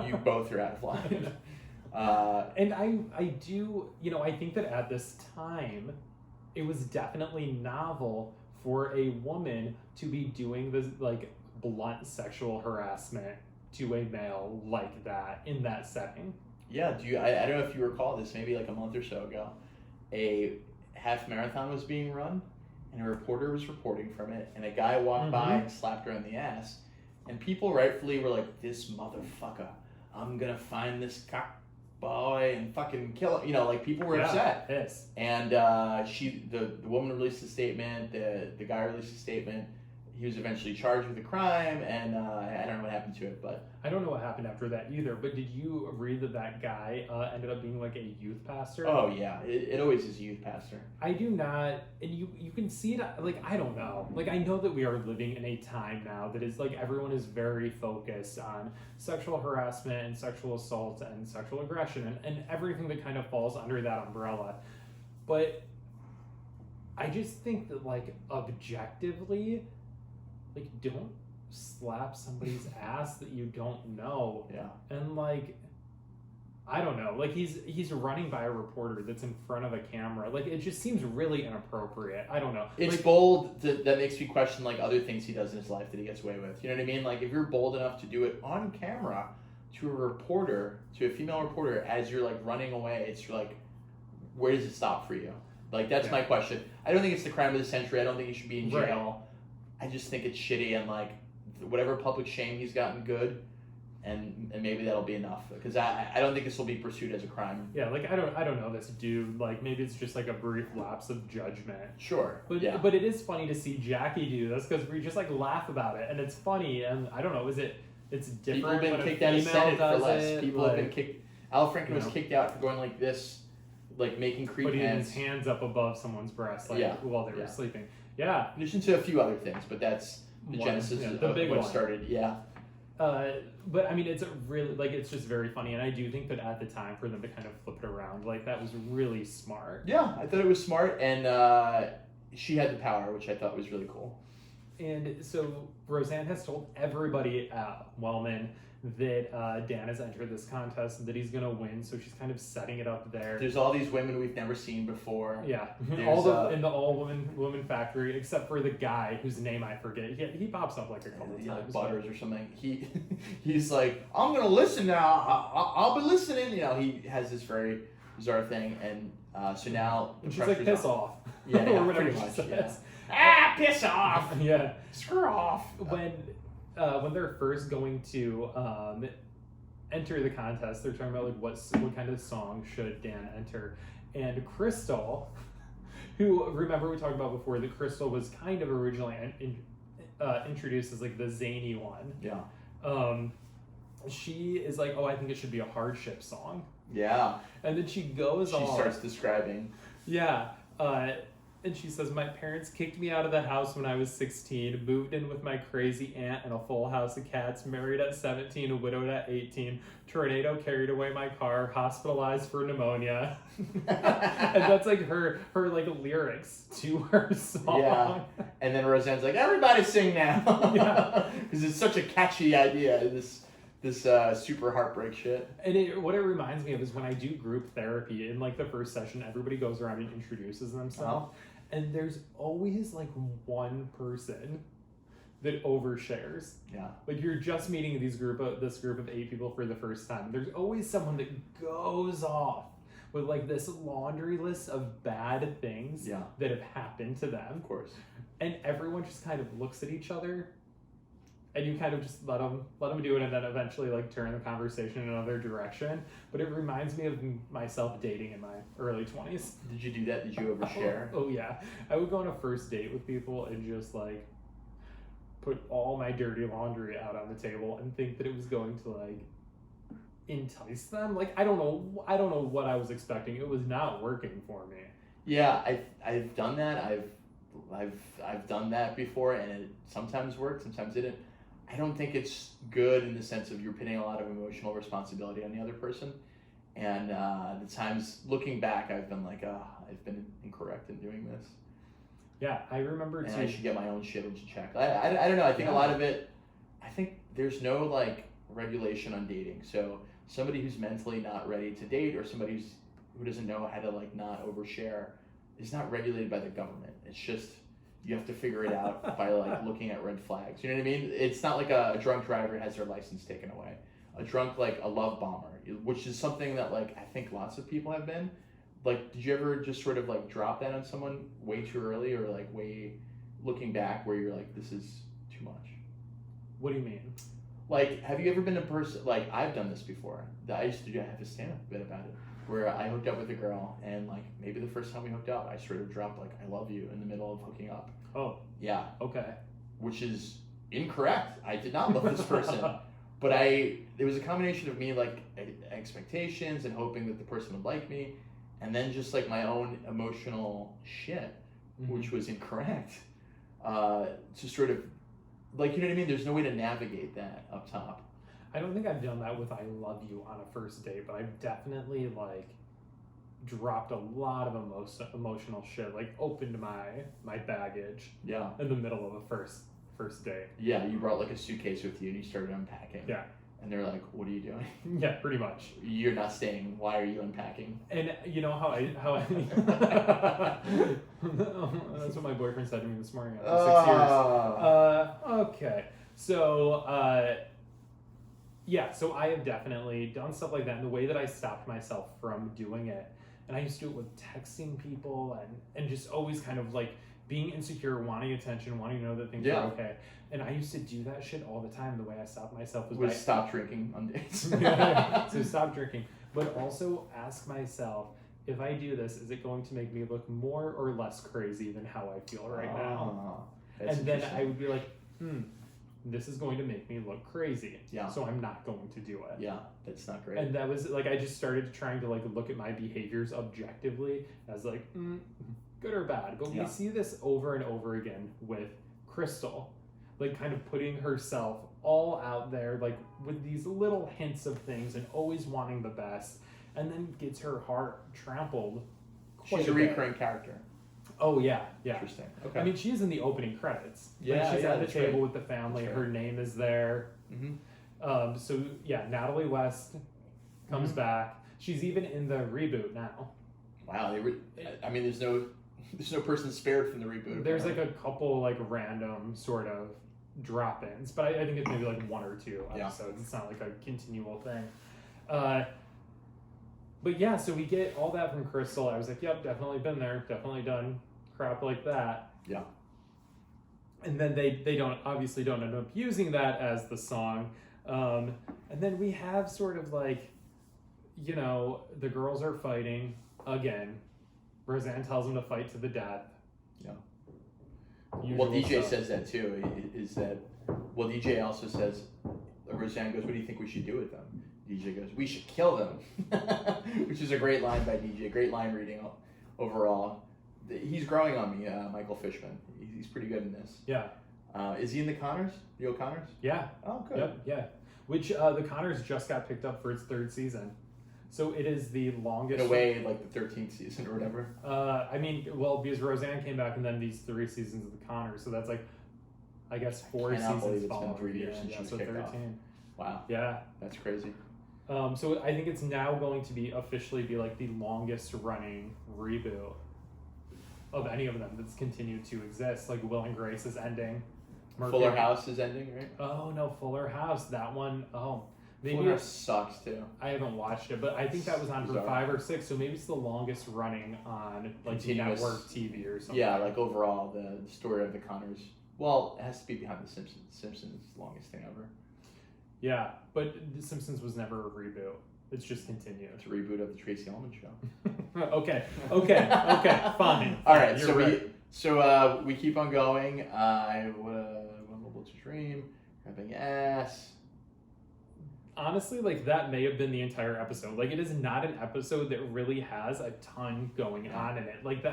You both are out of line. And I do, I think that at this time, it was definitely novel for a woman to be doing this like blunt sexual harassment to a male like that in that setting. Yeah, I don't know if you recall this, maybe like a month or so ago, a half marathon was being run, and a reporter was reporting from it, and a guy walked by and slapped her on the ass, and people rightfully were like, this motherfucker, I'm gonna find this cock boy and fucking kill him. Like people were upset. Yes. And the woman released a statement, the guy released a statement. He was eventually charged with a crime, and I don't know what happened to it, but I don't know what happened after that either. But did you read that guy ended up being like a youth pastor? Oh yeah, it always is a youth pastor. I do not, and you can see it. Like I don't know. Like I know that we are living in a time now that is like everyone is very focused on sexual harassment and sexual assault and sexual aggression and everything that kind of falls under that umbrella. But I just think that like objectively, like don't slap somebody's ass that you don't know. Yeah. And like I don't know, like he's running by a reporter that's in front of a camera. Like it just seems really inappropriate. I don't know. It's like, bold that makes me question like other things he does in his life that he gets away with. You know what I mean? Like if you're bold enough to do it on camera to a reporter, to a female reporter, as you're like running away, it's like, where does it stop for you? Like that's my question. I don't think it's the crime of the century. I don't think he should be in jail. I just think it's shitty, and like whatever public shame he's gotten, good, and maybe that'll be enough, because I don't think this will be pursued as a crime. Yeah, like I don't know this dude. Like maybe it's just like a brief lapse of judgment. Sure, but but it is funny to see Jackie do this because we just like laugh about it, and it's funny, and I don't know, it's different. People have been when kicked out of Senate for less. People like, have been kicked. Al Franken was kicked out for going like this, like making creep putting hands. his hands up above someone's breast, like while they were sleeping. Yeah. In addition to a few other things, but that's the genesis the of big what one. started. Yeah. But I mean, it's a really like it's just very funny, and I do think that at the time for them to kind of flip it around like that was really smart. Yeah, I thought it was smart, and she had the power, which I thought was really cool. And so Roseanne has told everybody at Wellman that Dan has entered this contest and that he's gonna win. So she's kind of setting it up there. There's all these women we've never seen before. Yeah, There's, in the all woman factory, except for the guy whose name I forget. He pops up like a couple times. Butters or something. He's like, I'm gonna listen now. I'll be listening. You know, he has this very bizarre thing, and so now And she's like, piss off. Yeah, or whatever pretty she much. says. Yeah. Piss off. Yeah, Screw off. when they're first going to enter the contest, they're talking about like what kind of song should Dan enter, and Crystal, who remember we talked about before that Crystal was kind of originally introduced as like the zany one. Yeah. She is like, oh, I think it should be a hardship song. Yeah. And then she goes on. She starts describing. Yeah. And she says, my parents kicked me out of the house when I was 16, moved in with my crazy aunt and a full house of cats, married at 17, widowed at 18, tornado carried away my car, hospitalized for pneumonia. And that's like her like lyrics to her song. Yeah. And then Roseanne's like, everybody sing now. Yeah. Because it's such a catchy idea, this super heartbreak shit. And what it reminds me of is when I do group therapy, in like the first session, everybody goes around and introduces themselves. And there's always like one person that overshares. Yeah. Like you're just meeting this group of 8 people for the first time. There's always someone that goes off with like this laundry list of bad things that have happened to them. Of course. And everyone just kind of looks at each other. And you kind of just let them do it, and then eventually like turn the conversation in another direction. But it reminds me of myself dating in my early 20s. Did you do that? Did you overshare? Oh yeah, I would go on a first date with people and just like put all my dirty laundry out on the table and think that it was going to like entice them. Like I don't know what I was expecting. It was not working for me. Yeah, I've done that. I've done that before, and it sometimes worked, sometimes it didn't. I don't think it's good in the sense of you're putting a lot of emotional responsibility on the other person. And the times looking back, I've been like, I've been incorrect in doing this. Yeah, I remember and too. I should get my own shit into check. I don't know. I think a lot of it. I think there's no like regulation on dating. So somebody who's mentally not ready to date, or somebody who doesn't know how to like not overshare, is not regulated by the government. It's just. You have to figure it out by like looking at red flags. You know what I mean? It's not like a drunk driver has their license taken away. A drunk, like a love bomber, which is something that like I think lots of people have been. Like, did you ever just sort of like drop that on someone way too early, or like way looking back where you're like, this is too much? What do you mean? Like, have you ever been a person, like I've done this before. I used to have a stand-up bit about it, where I hooked up with a girl, and like maybe the first time we hooked up, I sort of dropped like I love you in the middle of hooking up. Oh. Yeah. Okay. Which is incorrect. I did not love this person. But it was a combination of me like expectations and hoping that the person would like me, and then just like my own emotional shit, which was incorrect. To sort of, like, you know what I mean? There's no way to navigate that up top. I don't think I've done that with I love you on a first date, but I've definitely like dropped a lot of emotional shit, like opened my baggage in the middle of a first date. Yeah, you brought like a suitcase with you and you started unpacking. Yeah. And they're like, what are you doing? Yeah, pretty much. You're not staying. Why are you unpacking? And you know how I that's what my boyfriend said to me this morning after 6 years. Okay. So yeah, so I have definitely done stuff like that, and the way that I stopped myself from doing it, and I used to do it with texting people and just always kind of like being insecure, wanting attention, wanting to know that things are okay. And I used to do that shit all the time. The way I stopped myself was by stop drinking on dates. So stop drinking. But also ask myself, if I do this, is it going to make me look more or less crazy than how I feel right now? And then I would be like, this is going to make me look crazy. Yeah. So I'm not going to do it. Yeah, that's not great. And that was like, I just started trying to like look at my behaviors objectively as like, good or bad. But we see this over and over again with Crystal. like kind of putting herself all out there, like with these little hints of things and always wanting the best, and then gets her heart trampled. She's a recurring character. Oh yeah. Interesting. Okay. I mean, she's in the opening credits. Yeah, like, she's yeah, at the that's table right. with the family. That's Her right. name is there. Mm-hmm. So yeah, Natalie West comes back. She's even in the reboot now. Wow. I mean, there's no person spared from the reboot. There's like a couple like random sort of drop-ins, but I think it's maybe like one or two episodes. It's not like a continual thing. But yeah, so we get all that from Crystal. I was like, yep, definitely been there, definitely done crap like that. Yeah. And then they don't end up using that as the song. And then we have sort of like, you know, the girls are fighting again. Roseanne tells them to fight to the death. Yeah. Usual DJ stuff. says that too. Is that DJ also says, Roseanne goes, "What do you think we should do with them?" DJ goes, "We should kill them," which is a great line by DJ. Great line reading overall. He's growing on me, Michael Fishman. He's pretty good in this. Yeah. Is he in the Connors? The O'Connors? Yeah. Oh, good. Yep. Yeah. Which the Connors just got picked up for its 3rd season. So it is the longest. In a way, like the 13th season or whatever. I mean, well, because Roseanne came back and then these 3 seasons of the Connors, so that's like, I guess 4 cannot believe seasons it's been following. 3 years since she was so kicked 13. off. Wow. Yeah. That's crazy. So I think it's now going to be officially be like the longest running reboot of any of them that's continued to exist. Like Will and Grace is ending. Fuller House is ending, right? Oh no, Fuller House. That one. Oh, maybe Fuller House sucks too. I haven't watched it, but I think that was on for Bizarre. 5 or 6. So maybe it's the longest running on like Continuous. network TV or something. Yeah, like overall, the story of the Connors. Well, it has to be behind the Simpsons. Simpsons is the longest thing ever. Yeah, but The Simpsons was never a reboot. It's just continued. It's a reboot of the Tracy Ullman Show. okay, fine. All right, You're so right. we keep on going. I Vulnerable to Dream, Grabbing Ass. Honestly, like that may have been the entire episode. Like it is not an episode that really has a ton going on in it. Like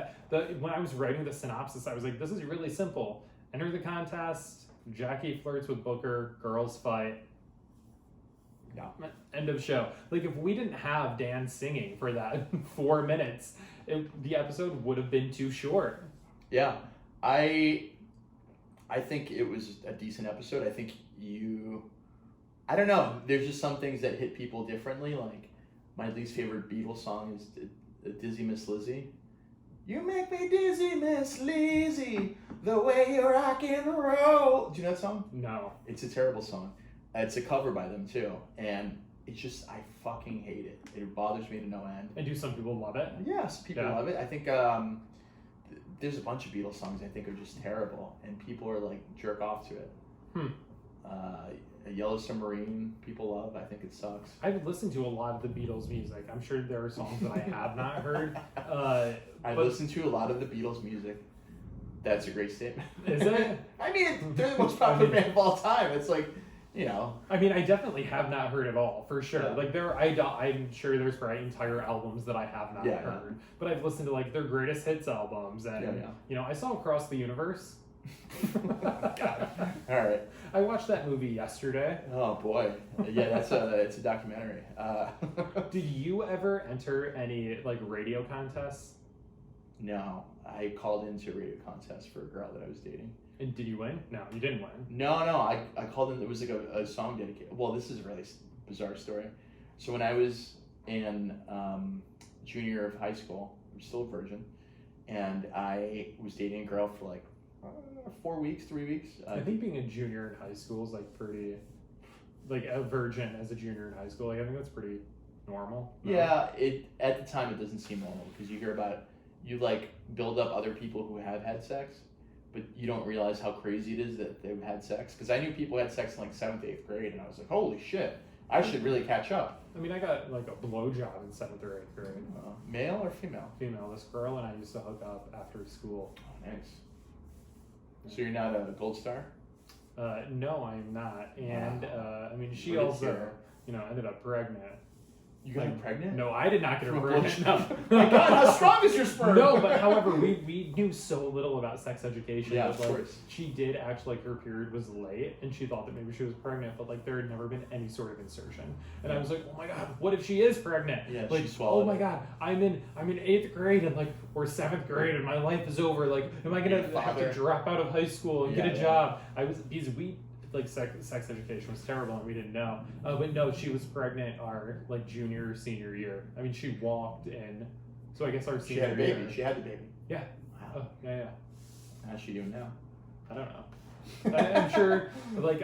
when I was writing the synopsis, I was like, this is really simple. Enter the contest, Jackie flirts with Booker, girls fight. Yeah. End of show. Like if we didn't have Dan singing for that 4 minutes, the episode would have been too short. Yeah, I think it was a decent episode. I think I don't know. There's just some things that hit people differently. Like my least favorite Beatles song is Dizzy Miss Lizzy. You make me dizzy, Miss Lizzy, the way you rock and roll. Do you know that song? No. It's a terrible song. It's a cover by them too, and it's just I fucking hate it. It bothers me to no end. And do some people love it? Yes, people love it. I think there's a bunch of Beatles songs I think are just terrible, and people are like jerk off to it. A Yellow Submarine, people love. I think it sucks. I've listened to a lot of the Beatles music. I'm sure there are songs that I have not heard. I've listened to a lot of the Beatles music. That's a great statement. Is it? I mean, they're the most popular band of all time. It's like, you know. I mean, I definitely have not heard it all, for sure. Yeah. Like, I'm sure there's probably entire albums that I have not heard. But I've listened to, like, their greatest hits albums. And, you know, I saw Across the Universe. God. All right. I watched that movie yesterday. Oh, boy. Yeah, it's a documentary. Did you ever enter any, like, radio contests? No. I called into a radio contest for a girl that I was dating. And did you win? No, you didn't win. No. I called in. It was like a song dedicated. Well, this is a really bizarre story. So when I was in junior year of high school, I'm still a virgin, and I was dating a girl for like 4 weeks, 3 weeks. I think being a junior in high school is like pretty, like a virgin as a junior in high school. Like I think that's pretty normal. No? Yeah, at the time it doesn't seem normal because you hear about you like build up other people who have had sex, but you don't realize how crazy it is that they've had sex. Because I knew people had sex in like 7th, 8th grade, and I was like, holy shit, I should really catch up. I mean, I got like a blowjob in 7th or 8th grade. Male or female? Female. This girl and I used to hook up after school. Oh, nice. So you're not a gold star? No, I'm not. And I mean, she What is also, your- you know, ended up pregnant. You got her pregnant? No, I did not get her From a pregnant. bullshit. My God, how strong is your sperm? No, but however, we knew so little about sex education. Yeah, but, of course. She did actually, her period was late, and she thought that maybe she was pregnant, but there had never been any sort of insertion. And I was like, oh my God, what if she is pregnant? Yeah, like, she swallowed oh my it. God, I'm in 8th grade and or 7th grade, and my life is over. Am I gonna have to drop out of high school and get a job? Sex education was terrible and we didn't know. But no, she was pregnant our junior or senior year. She walked in, so I guess our senior year. She had a baby. She had the baby. Yeah. Wow. Oh, yeah. How's she doing now? I don't know. I'm sure,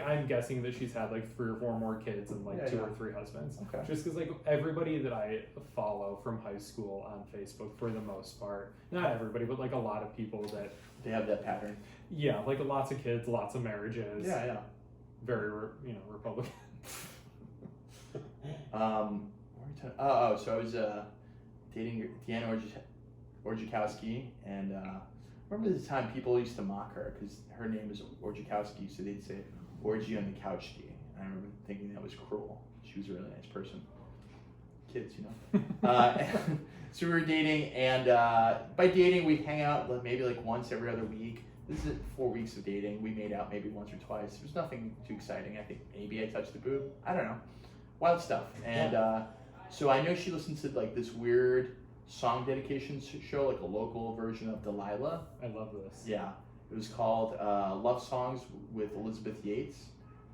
I'm guessing that she's had 3 or 4 more kids and 2 or 3 husbands. Okay. Just because everybody that I follow from high school on Facebook, for the most part, not everybody, but a lot of people that They have that pattern. yeah, lots of kids, lots of marriages. Yeah. Very, Republican. So I was dating Deanna Ordzikowski, and remember the time people used to mock her because her name was Ordzikowski, so they'd say orgy on the couchski. I remember thinking that was cruel. She was a really nice person. Kids, so we were dating, and by dating we hang out maybe once every other week. This is 4 weeks of dating. We made out maybe once or twice. There was nothing too exciting. I think maybe I touched the boob. I don't know. Wild stuff. And so I know she listened to this weird song dedication show, a local version of Delilah. I love this. Yeah. It was called Love Songs with Elizabeth Yates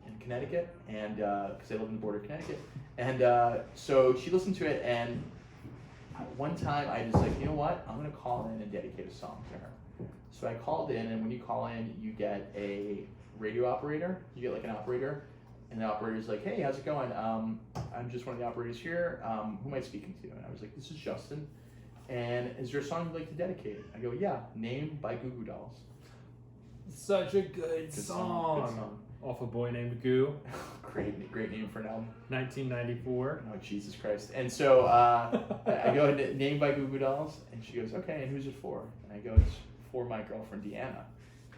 in Connecticut, and because I live in the border of Connecticut. And so she listened to it, and one time I just you know what? I'm going to call in and dedicate a song to her. So I called in, and when you call in, you get a radio operator. You get an operator, and the operator's like, hey, how's it going? I'm just one of the operators here. Who am I speaking to? And I was like, this is Justin. And is there a song you'd like to dedicate? I go, yeah, Name by Goo Goo Dolls. Such a good song. Good song. Off A Boy Named Goo. Great name for an album. 1994. Oh, Jesus Christ. And so I go, Name by Goo Goo Dolls, and she goes, okay, and who's it for? And I go, it's for my girlfriend, Deanna.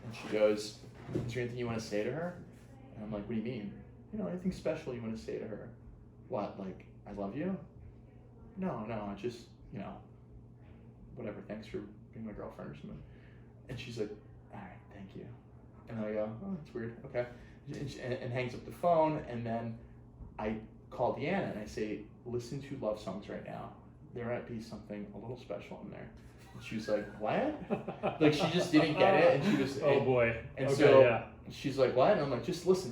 And she goes, is there anything you want to say to her? And I'm like, what do you mean? Anything special you want to say to her? What, I love you? No, just, whatever, thanks for being my girlfriend or something. And she's like, all right, thank you. And then I go, oh, that's weird, okay. And hangs up the phone, and then I call Deanna and I say, listen to love songs right now. There might be something a little special in there. And she was like, what? She just didn't get it, and she was, oh boy. And okay, so yeah. she's like, what? And I'm like, just listen.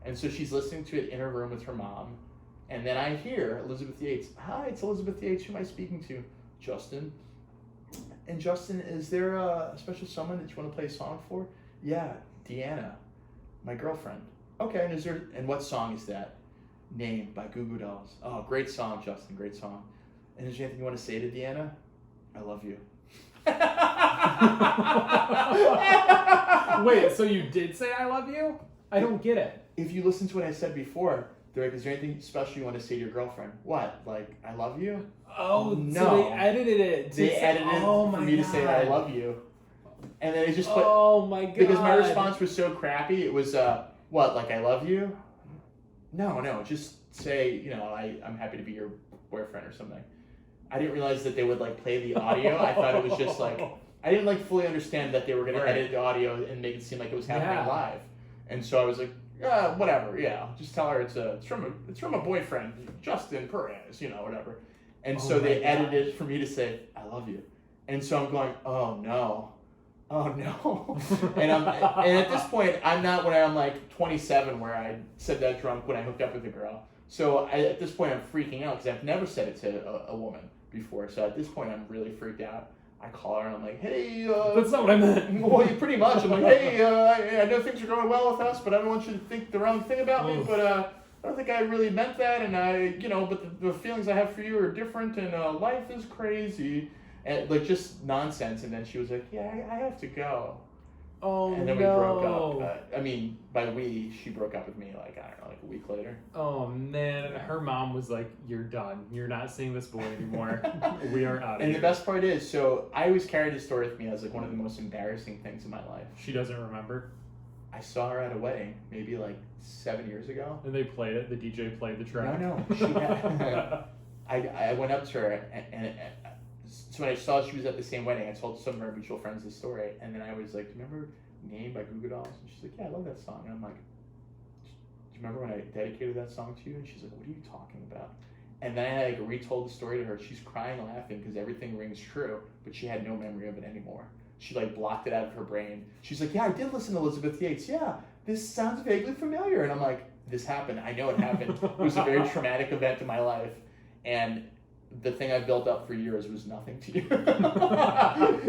And so she's listening to it in her room with her mom, and then I hear Elizabeth Yates. Hi, it's Elizabeth Yates. Who am I speaking to? Justin. And Justin, is there a special someone that you want to play a song for? Yeah, Deanna, my girlfriend. Okay, and what song is that? Name by Goo Goo Dolls. Oh, great song, Justin, great song. And is there anything you want to say to Deanna? I love you. Wait, so you did say I love you? I don't get it. If you listen to what I said before, they're like, is there anything special you want to say to your girlfriend? What? I love you? Oh, no. So they edited it. They edited it for me to say that I love you. And then they just put... Oh my God. Because my response was so crappy. It was, what, I love you? No, just say, I'm happy to be your boyfriend or something. I didn't realize that they would, play the audio. I thought it was just, I didn't, fully understand that they were going to edit the audio and make it seem like it was happening live. And so I was like, whatever, just tell her it's from a boyfriend, Justin Perez, whatever. And so they edited it for me to say, I love you. And so I'm going, oh no. And at this point, I'm not when I'm 27 where I said that drunk when I hooked up with a girl. So at this point, I'm freaking out because I've never said it to a woman before. So at this point, I'm really freaked out. I call her and I'm like, hey. That's not what I meant. Well, pretty much. I'm like, hey, I know things are going well with us, but I don't want you to think the wrong thing about me. But I don't think I really meant that. And but the feelings I have for you are different, and life is crazy. And just nonsense. And then she was like, yeah, I have to go. Oh, and then we broke up. By we, she broke up with me I don't know, a week later. Oh man, her mom was like, you're done. You're not seeing this boy anymore. We are out of And here. the best part is, so I always carried this story with me as one of the most embarrassing things in my life. She doesn't remember? I saw her at a wedding, maybe 7 years ago. And they played it? The DJ played the track? No. She had, I went up to her and so when I saw she was at the same wedding, I told some of our mutual friends the story, and then I was like, "Do you remember Name by Goo Goo Dolls?" And she's like, "Yeah, I love that song." And I'm like, "Do you remember when I dedicated that song to you?" And she's like, "What are you talking about?" And then I like retold the story to her. She's crying, laughing because everything rings true, but she had no memory of it anymore. She like blocked it out of her brain. She's like, "Yeah, I did listen to Elizabeth Yates. Yeah, this sounds vaguely familiar." And I'm like, "This happened. I know it happened. It was a very traumatic event in my life, and the thing I built up for years was nothing to you."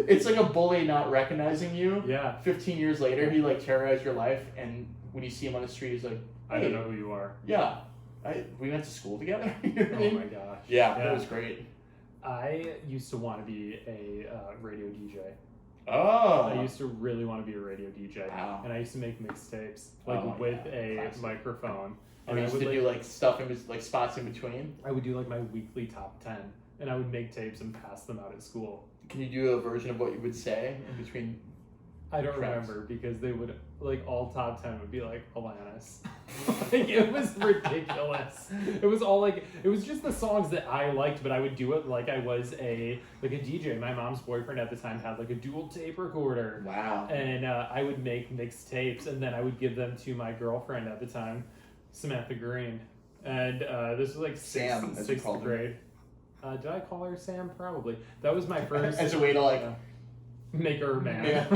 It's like a bully not recognizing you. Yeah. 15 years later, he like terrorized your life, and when you see him on the street, he's like, "Hey, I don't know who you are. Yeah, we went to school together." You know what I Oh mean? my gosh. Yeah, that was great. I used to want to be a radio DJ. Oh. I used to really want to be a radio DJ. Wow. And I used to make mixtapes, like Oh, with yeah. a Classic. microphone. And I used to do like stuff in like spots in between. I would do like my weekly top 10, and I would make tapes and pass them out at school. Can you do a version of what you would say in between? I don't tracks? remember because they would, like, all top 10 would be like Alanis. Like, it was ridiculous. It was all like, it was just the songs that I liked, but I would do it like I was a DJ. My mom's boyfriend at the time had like a dual tape recorder. Wow. And I would make mixtapes, and then I would give them to my girlfriend at the time, Samantha Green. And this was like Sam, as you sixth called her. grade. Did I call her Sam? Probably. That was my first. As a way to like make her man. Yeah.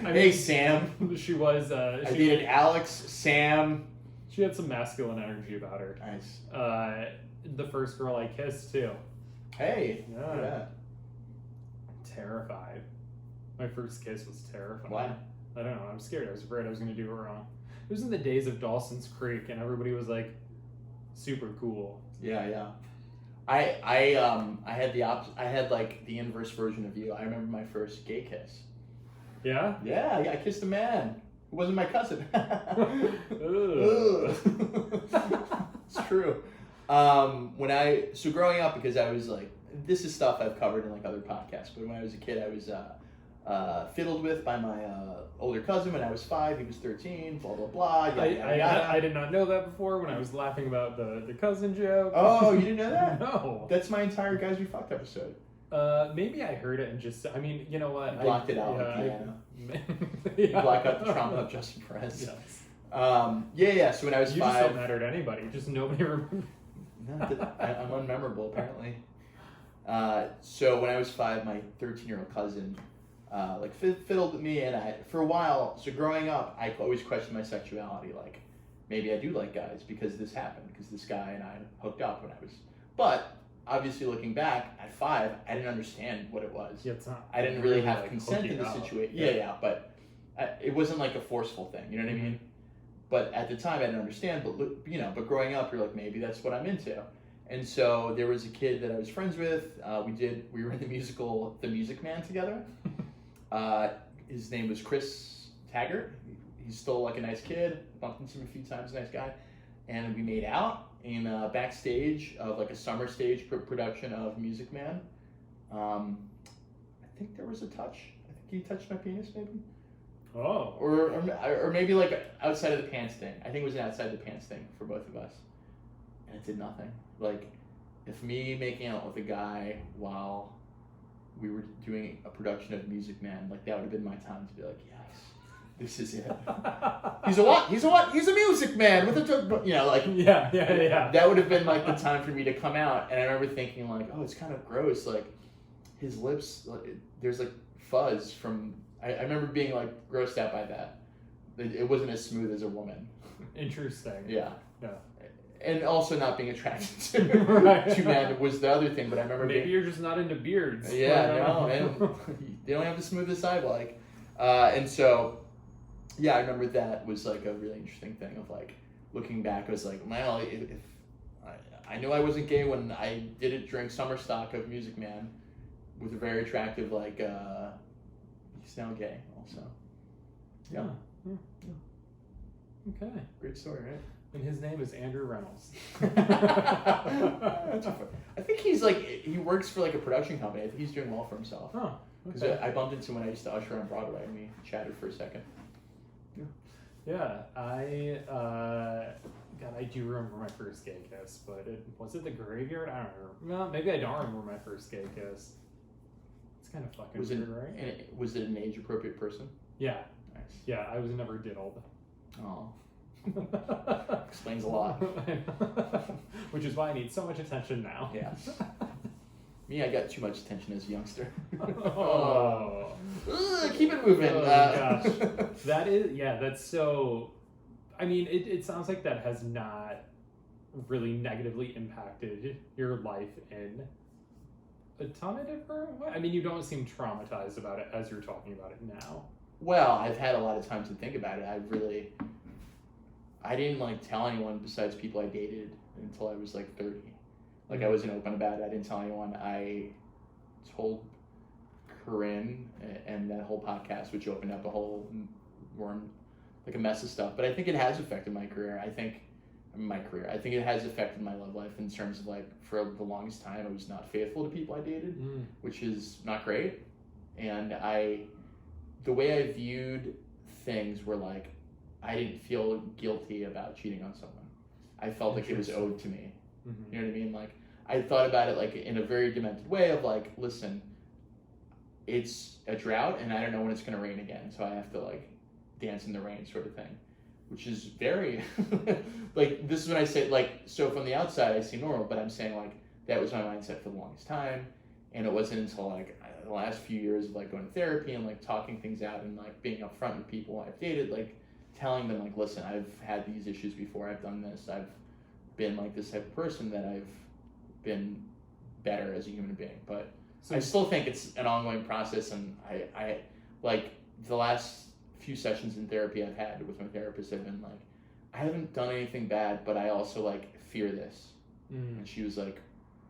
I Hey mean, Sam. she was. I dated Alex, Sam. She had some masculine energy about her. Nice. The first girl I kissed too. Hey. Yeah. Look at that. Terrified. My first kiss was terrifying. Why? I don't know. I'm scared. I was afraid I was going to do it wrong. It was in the days of Dawson's Creek, and everybody was like super cool. Yeah, yeah. I had the I had like the inverse version of you. I remember my first gay kiss. Yeah? Yeah, I kissed a man who wasn't my cousin. Ugh. It's true. So growing up, because I was like, this is stuff I've covered in like other podcasts, but when I was a kid, I was fiddled with by my older cousin when I was 5. He was 13. Blah blah blah. Yada, yada, yada. I did not know that before when I was laughing about the cousin joke. Oh, you didn't know that? No. That's my entire Guys We Fucked episode. Maybe I heard it and just, I mean, you know what? You blocked it out. You block out the trauma of Justin Perez. Yes. Yeah. So when I was You 5, just don't matter to anybody. Just nobody remembers. No, I'm unmemorable apparently. So when I was 5, my 13-year-old cousin fiddled with me, and for a while. So growing up, I always questioned my sexuality. Like, maybe I do like guys because this happened, because this guy and I hooked up when I was. But obviously, looking back at 5, I didn't understand what it was. Yeah, it's not. I didn't really have like consent in hooking the up. situation. Yeah, but it wasn't like a forceful thing. You know what I mean? But at the time, I didn't understand. But growing up, you're like, maybe that's what I'm into. And so there was a kid that I was friends with. We were in the musical The Music Man together. His name was Chris Taggart. He's still like a nice kid. Bumped into him a few times, nice guy. And we made out in backstage of like a summer stage production of Music Man. I think there was a touch. I think he touched my penis, maybe. Oh. Or maybe like outside of the pants thing. I think it was an outside the pants thing for both of us. And it did nothing. Like, if me making out with a guy while we were doing a production of Music Man, like that would have been my time to be like, yes, this is it. He's a what? He's a what? He's a music man with a, Yeah. That would have been like the time for me to come out. And I remember thinking like, oh, it's kind of gross. Like his lips, there's like fuzz from. I remember being like grossed out by that. It wasn't as smooth as a woman. Interesting. Yeah. Yeah. And also not being attracted to, Right. to men was the other thing. But I remember Maybe you're just not into beards. Yeah, no, and they don't have the smoothest I like. And so, yeah, I remember that was like a really interesting thing of like looking back. I was like, well, if I knew I wasn't gay when I did it during summer stock of Music Man with a very attractive he's now gay also. Yeah. Okay. Great story, right? And his name is Andrew Reynolds. I think he works for like a production company. I think he's doing well for himself. Oh, Because okay. I bumped into him when I used to usher on Broadway and we chatted for a second. Yeah, God, I do remember my first gay kiss, but was it the graveyard? I don't remember. No, maybe I don't remember my first gay kiss. It's kind of fucking weird, right? Was it an age-appropriate person? Yeah. Nice. Yeah, I was never diddled. Oh. Explains a lot. Which is why I need so much attention now. Yes. Me, I got too much attention as a youngster. Oh. Ugh, keep it moving. Oh, gosh. That's so... I mean, it sounds like that has not really negatively impacted your life in a ton of different ways. I mean, you don't seem traumatized about it as you're talking about it now. Well, I've had a lot of time to think about it. I didn't tell anyone besides people I dated until I was 30. I wasn't open about it. I didn't tell anyone. I told Corinne and that whole podcast, which opened up a whole worm, a mess of stuff. But I think it has affected my career. I think it has affected my love life in terms of for the longest time I was not faithful to people I dated, which is not great. And the way I viewed things were I didn't feel guilty about cheating on someone. I felt like it was owed to me. Mm-hmm. You know what I mean? I thought about it in a very demented way of listen, it's a drought and I don't know when it's going to rain again, so I have to dance in the rain sort of thing, which is very this is when I say so from the outside I seem normal, but I'm saying that was my mindset for the longest time. And it wasn't until the last few years of going to therapy and talking things out and being upfront with people I've dated, telling them listen, I've had these issues before, I've done this, I've been this type of person, that I've been better as a human being. But I still think it's an ongoing process, and I the last few sessions in therapy I've had with my therapist have been I haven't done anything bad, but I also fear this. And she was well,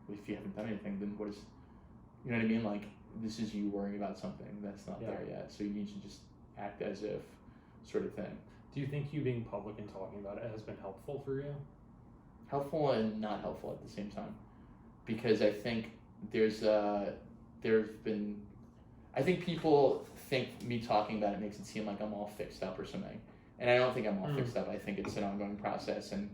if you haven't done anything, then what is, you know what I mean? This is you worrying about something that's not there yet, so you need to just act as if, sort of thing. Do you think you being public and talking about it has been helpful for you? Helpful and not helpful at the same time, because I think I think people think me talking about it makes it seem like I'm all fixed up or something, and I don't think I'm all fixed up. I think it's an ongoing process, and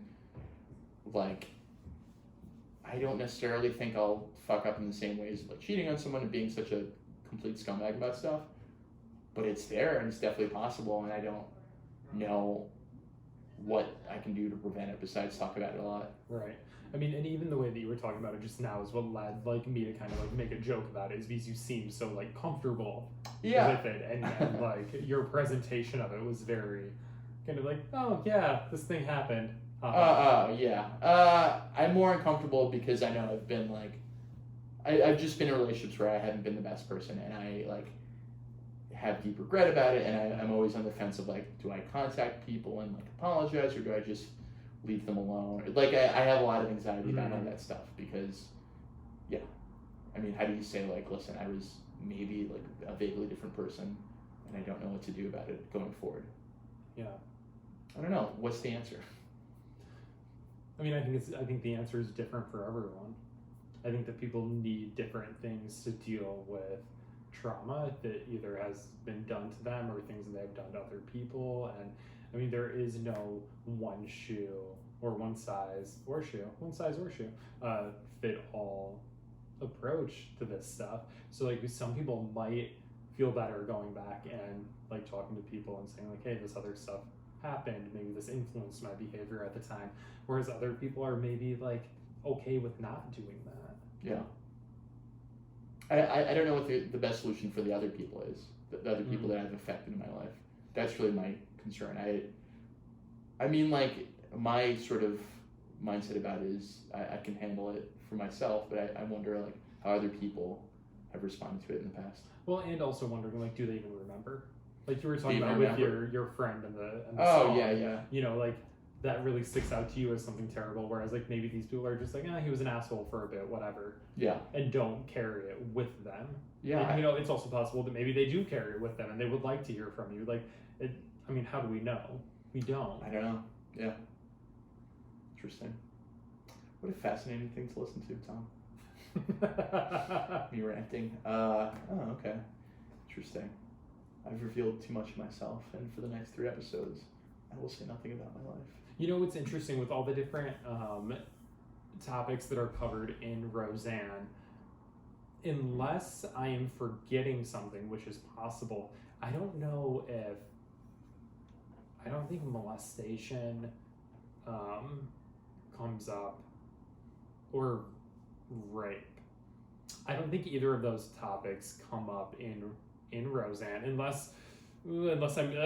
I don't necessarily think I'll fuck up in the same ways of cheating on someone and being such a complete scumbag about stuff, but it's there and it's definitely possible, and I don't know what I can do to prevent it besides talk about it a lot. Right. I mean, and even the way that you were talking about it just now is what led me to kind of make a joke about it, is because you seemed so comfortable with it, and your presentation of it was very kind of oh yeah, this thing happened. I'm more uncomfortable because I know I've been I've just been in relationships where I haven't been the best person, and I have deep regret about it, and I'm always on the fence of do I contact people and apologize, or do I just leave them alone? I have a lot of anxiety about all that stuff, because I mean, how do you say listen, I was maybe a vaguely different person and I don't know what to do about it going forward? Yeah. I don't know. What's the answer? I mean, I think the answer is different for everyone. I think that people need different things to deal with trauma that either has been done to them or things that they've done to other people. And I mean, there is no one size fit all approach to this stuff. So some people might feel better going back and talking to people and saying hey, this other stuff happened, maybe this influenced my behavior at the time, whereas other people are maybe okay with not doing that. Yeah. I don't know what the best solution for the other people is, the other people that I've affected in my life. That's really my concern. I mean, my sort of mindset about it is I can handle it for myself, but I wonder how other people have responded to it in the past. Well, and also wondering do they even remember? You were talking about with your friend and the song. Yeah. You know, that really sticks out to you as something terrible, whereas maybe these people are just he was an asshole for a bit, whatever. Yeah. And don't carry it with them. Yeah. And, it's also possible that maybe they do carry it with them and they would like to hear from you. I mean, how do we know? We don't. I don't know. Yeah. Interesting. What a fascinating thing to listen to, Tom. Me ranting. Okay. Interesting. I've revealed too much of myself, and for the next 3 episodes, I will say nothing about my life. You know what's interesting with all the different topics that are covered in Roseanne, unless I am forgetting something, which is possible, I don't think molestation comes up, or rape. I don't think either of those topics come up in Roseanne, unless I'm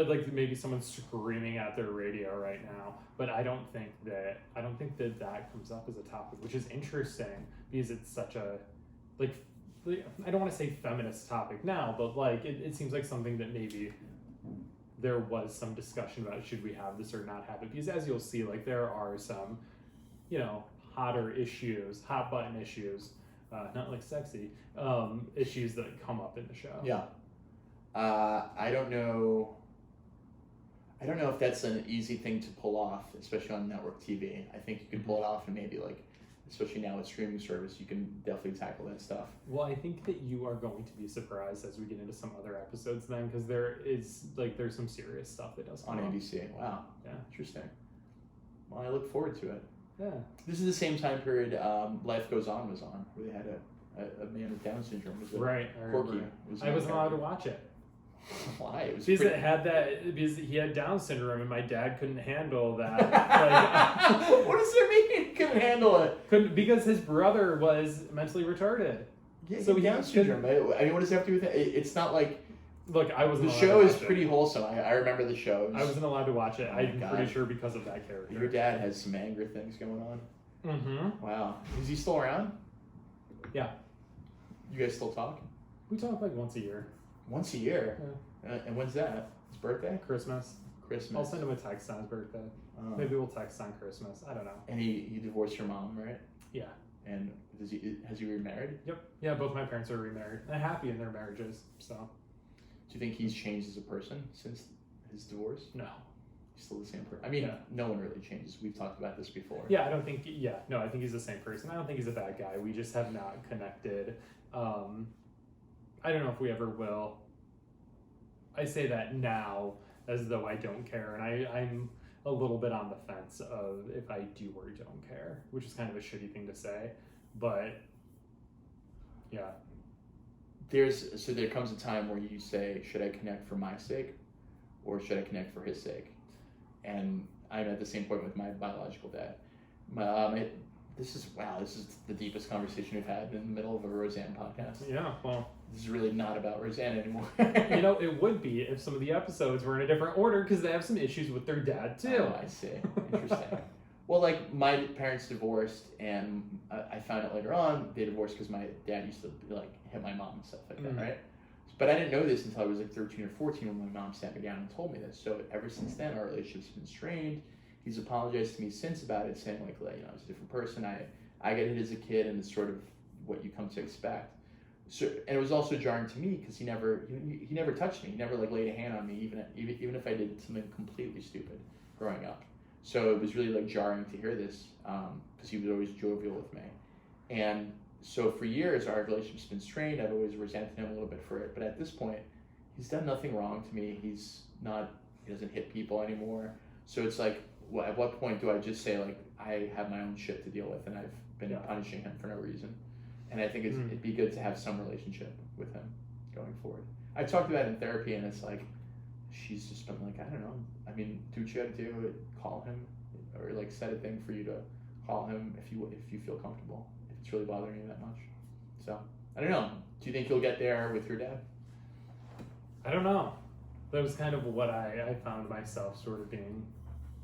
like maybe someone's screaming at their radio right now. But I don't think that comes up as a topic, which is interesting because it's such a like I don't want to say feminist topic now, but like it seems like something that maybe there was some discussion about should we have this or not have it, because as you'll see, like there are some, hot button issues, not like sexy, issues that come up in the show. Yeah. I don't know if that's an easy thing to pull off, especially on network TV. I think you can pull it off, and maybe like, especially now with streaming service, you can definitely tackle that stuff. Well, I think that you are going to be surprised as we get into some other episodes then, because there's some serious stuff that does come on up. ABC. Wow. Yeah. Interesting. Well, I look forward to it. Yeah. This is the same time period Life Goes On was on, where they had a man with Down syndrome. Was right. Corky. I wasn't allowed to watch it. Why? It was because pretty... it had that, because he had Down syndrome and my dad couldn't handle that. What does that mean? Couldn't handle it? Because his brother was mentally retarded. Yeah, so he Down syndrome. I mean, what does that have to do with it? It's not like. Look, I wasn't. The show is pretty wholesome. I remember the show. I wasn't allowed to watch it. Oh I'm pretty sure because of that character. Your dad has some anger things going on. Mm-hmm. Wow. Is he still around? Yeah. You guys still talk? We talk like once a year. Once a year? Yeah. And when's that? His birthday? Christmas. Christmas. I'll send him a text on his birthday. Oh. Maybe we'll text on Christmas. I don't know. And he divorced your mom, right? Yeah. And has he remarried? Yep. Yeah, both my parents are remarried. They're happy in their marriages, so. Do you think he's changed as a person since his divorce? No. He's still the same person. I mean, no one really changes. We've talked about this before. Yeah, I think he's the same person. I don't think he's a bad guy. We just have not connected. I don't know if we ever will. I say that now as though I don't care, and I'm a little bit on the fence of if I do or don't care, which is kind of a shitty thing to say, but yeah. There comes a time where you say, should I connect for my sake or should I connect for his sake? And I'm at the same point with my biological dad. This is the deepest conversation we've had in the middle of a Roseanne podcast. Yeah, well. This is really not about Roseanne anymore. It would be if some of the episodes were in a different order because they have some issues with their dad too. Oh, I see. Interesting. Well, like my parents divorced, and I found out later on they divorced because my dad used to like hit my mom and stuff like that, right? But I didn't know this until I was like 13 or 14 when my mom sat me down and told me this. So ever since then, our relationship's been strained. He's apologized to me since about it, saying like I was a different person. I got hit as a kid, and it's sort of what you come to expect. So, and it was also jarring to me because he never touched me. He never like laid a hand on me, even if I did something completely stupid growing up. So it was really like jarring to hear this because he was always jovial with me. And so for years our relationship's been strained. I've always resented him a little bit for it. But at this point, he's done nothing wrong to me. He doesn't hit people anymore. So it's like, at what point do I just say like I have my own shit to deal with and I've been punishing him for no reason? And I think it'd be good to have some relationship with him going forward. I talked about it in therapy, and it's like, she's just been like, I don't know. I mean, do what you gotta do, call him, or like set a thing for you to call him if you feel comfortable, if it's really bothering you that much. So, I don't know. Do you think you'll get there with your dad? I don't know. That was kind of what I found myself sort of being,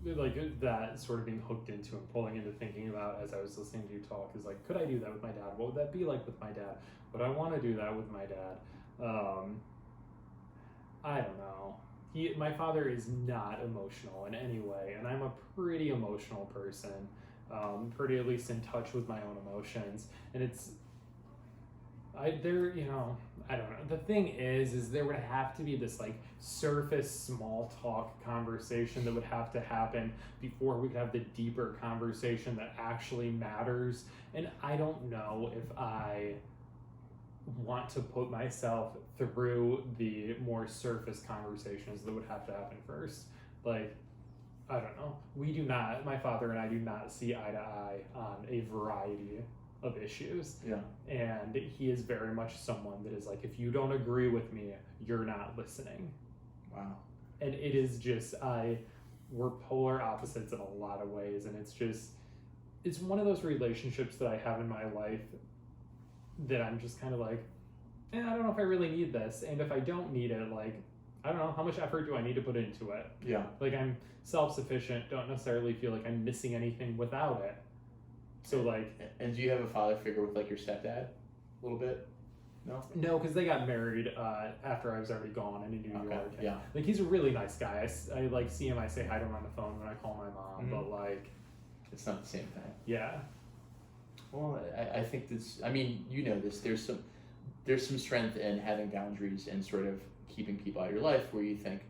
like that sort of being hooked into and pulling into thinking about as I was listening to you talk is like, could I do that with my dad? What would that be like with my dad? Would I want to do that with my dad? I don't know. My father is not emotional in any way, and I'm a pretty emotional person, pretty at least in touch with my own emotions, and I don't know. The thing is there would have to be this like surface small talk conversation that would have to happen before we could have the deeper conversation that actually matters. And I don't know if I want to put myself through the more surface conversations that would have to happen first. Like, I don't know. My father and I do not see eye to eye on a variety of issues. Yeah. And he is very much someone that is like, if you don't agree with me, you're not listening. Wow. And it is just, we're polar opposites in a lot of ways. And it's one of those relationships that I have in my life that I'm just kind of like, I don't know if I really need this. And if I don't need it, like, I don't know, how much effort do I need to put into it? Yeah. Like, I'm self-sufficient, don't necessarily feel like I'm missing anything without it. So, like... And do you have a father figure with, like, your stepdad? A little bit? No? No, because they got married after I was already gone and in New York. And, yeah. like, he's a really nice guy. I like, see him, I say hi to him on the phone when I call my mom, but, like... It's not the same thing. Yeah. Well, I think this... I mean, you know this. There's some strength in having boundaries and sort of keeping people out of your life where you think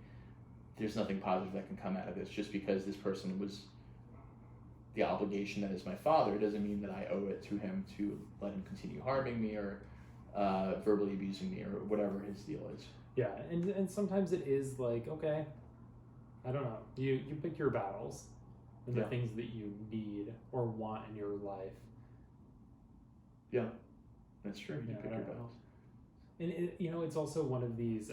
there's nothing positive that can come out of this. Just because this person was the obligation that is my father doesn't mean that I owe it to him to let him continue harming me or verbally abusing me or whatever his deal is. Yeah, and sometimes it is like, okay, I don't know. You pick your battles and the things that you need or want in your life. Yeah, that's true. You pick your battles. And it's also one of these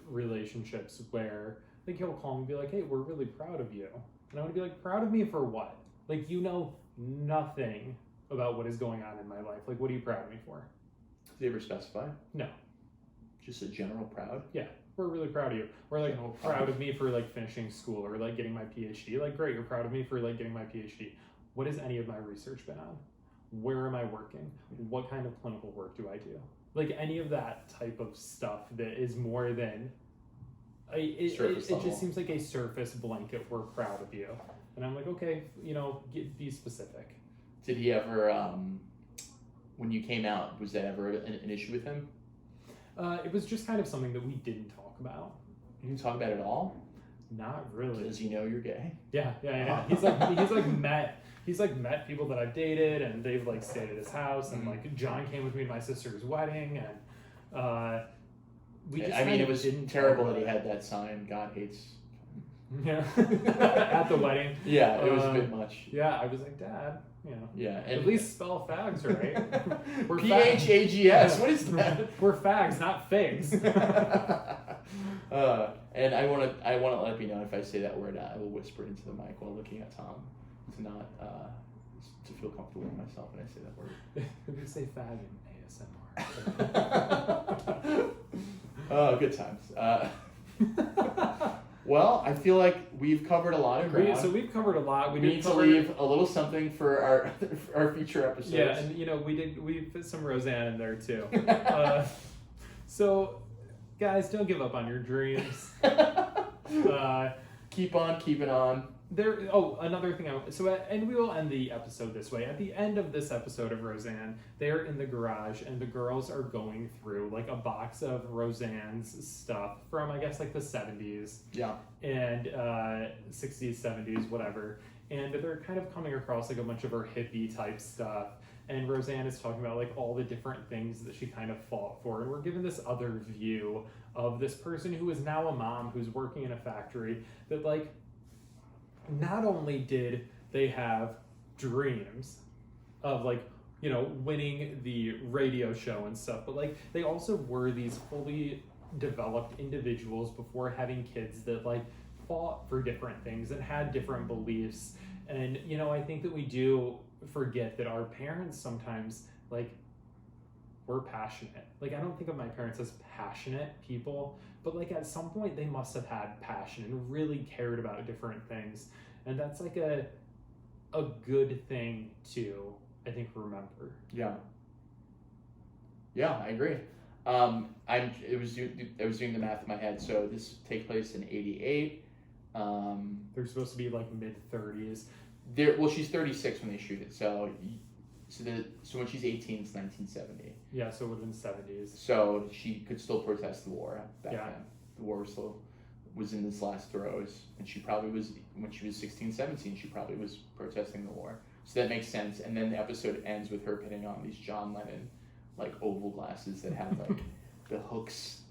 relationships where, like, he'll call me and be like, hey, we're really proud of you. And I want to be like, proud of me for what? Like, you know nothing about what is going on in my life. Like, what are you proud of me for? Did they ever specify? No. Just a general proud? Yeah, we're really proud of you. Or, like, proud of me for, like, finishing school or, like, getting my PhD. Like, great, you're proud of me for, like, getting my PhD. What has any of my research been on? Where am I working? What kind of clinical work do I do? Like, any of that type of stuff that is more than... It just seems like a surface blanket, we're proud of you. And I'm like, okay, be specific. Did he ever, when you came out, was that ever an issue with him? It was just kind of something that we didn't talk about. You didn't talk about it at all? Not really. Does he know you're gay? Yeah. He's met people that I've dated, and they've like stayed at his house, and like John came with me to my sister's wedding, and it was terrible that he had that sign, God hates. Yeah, at the wedding. Yeah, it was a bit much. Yeah, I was like, Dad, Yeah, and at least spell fags right. We're PHAGS. What is that? We're fags, not figs. And I want to let you know if I say that word, I will whisper into the mic while looking at Tom to not to feel comfortable with myself when I say that word. If you say fag in ASMR. Oh, good times. Well, I feel like we've covered a lot of ground. So we've covered a lot. We need to leave a little something for our future episodes. Yeah, and we fit some Roseanne in there too. So, guys, don't give up on your dreams. Keep on keeping on. Another thing. And we will end the episode this way. At the end of this episode of Roseanne, they're in the garage, and the girls are going through like a box of Roseanne's stuff from, I guess, like the 70s. Yeah. And 60s, 70s, whatever. And they're kind of coming across like a bunch of her hippie type stuff. And Roseanne is talking about like all the different things that she kind of fought for. And we're given this other view of this person who is now a mom who's working in a factory that like, not only did they have dreams of like, winning the radio show and stuff, but like they also were these fully developed individuals before having kids that like fought for different things and had different beliefs. And, I think that we do forget that our parents sometimes like were passionate. Like, I don't think of my parents as passionate people, but like at some point they must have had passion and really cared about different things. And that's like a good thing to, I think, remember. Yeah. Yeah, I agree. I was doing the math in my head. So this takes place in '88. They're supposed to be like mid-30s. Well, she's 36 when they shoot it. So when she's 18, it's 1970. Yeah, so within the 70s. So she could still protest the war back then. The war was in its last throes, and she probably was, when she was 16, 17, she probably was protesting the war. So that makes sense. And then the episode ends with her putting on these John Lennon, like oval glasses that have like the hooks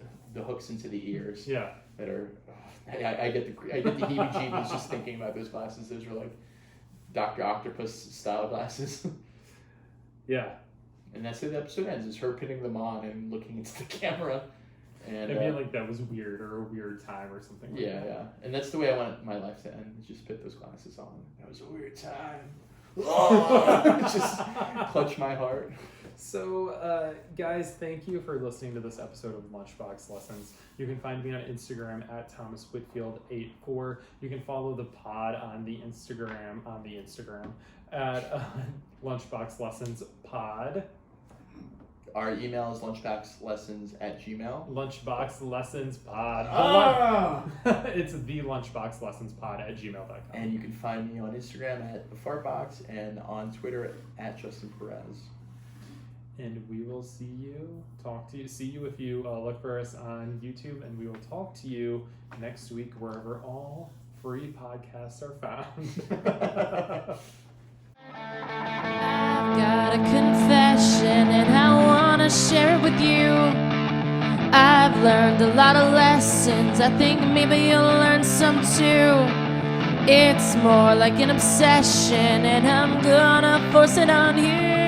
into the ears. Yeah. That are I get the heebie-jeebies just thinking about those glasses. Those were like Dr. Octopus style glasses. Yeah. And that's how the episode ends, is her putting them on and looking into the camera. And I feel like that was weird, or a weird time or something like that. Yeah. And that's the way I want my life to end, is just put those glasses on. That was a weird time. Oh! Just clutch my heart. So, guys, thank you for listening to this episode of Lunchbox Lessons. You can find me on Instagram at ThomasWhitfield84. You can follow the pod on the Instagram at Lunchbox Lessons Pod. Our email is lunchboxlessons@gmail. Lunchbox Lessons Pod. It's the Lunchbox Lessons Pod at gmail.com. And you can find me on Instagram at the Fartbox and on Twitter at Justin Perez. And we will see you if you look for us on YouTube, and we will talk to you next week wherever all free podcasts are found. I've got a confession and I wanna share it with you. I've learned a lot of lessons, I think maybe you'll learn some too. It's more like an obsession and I'm gonna force it on you.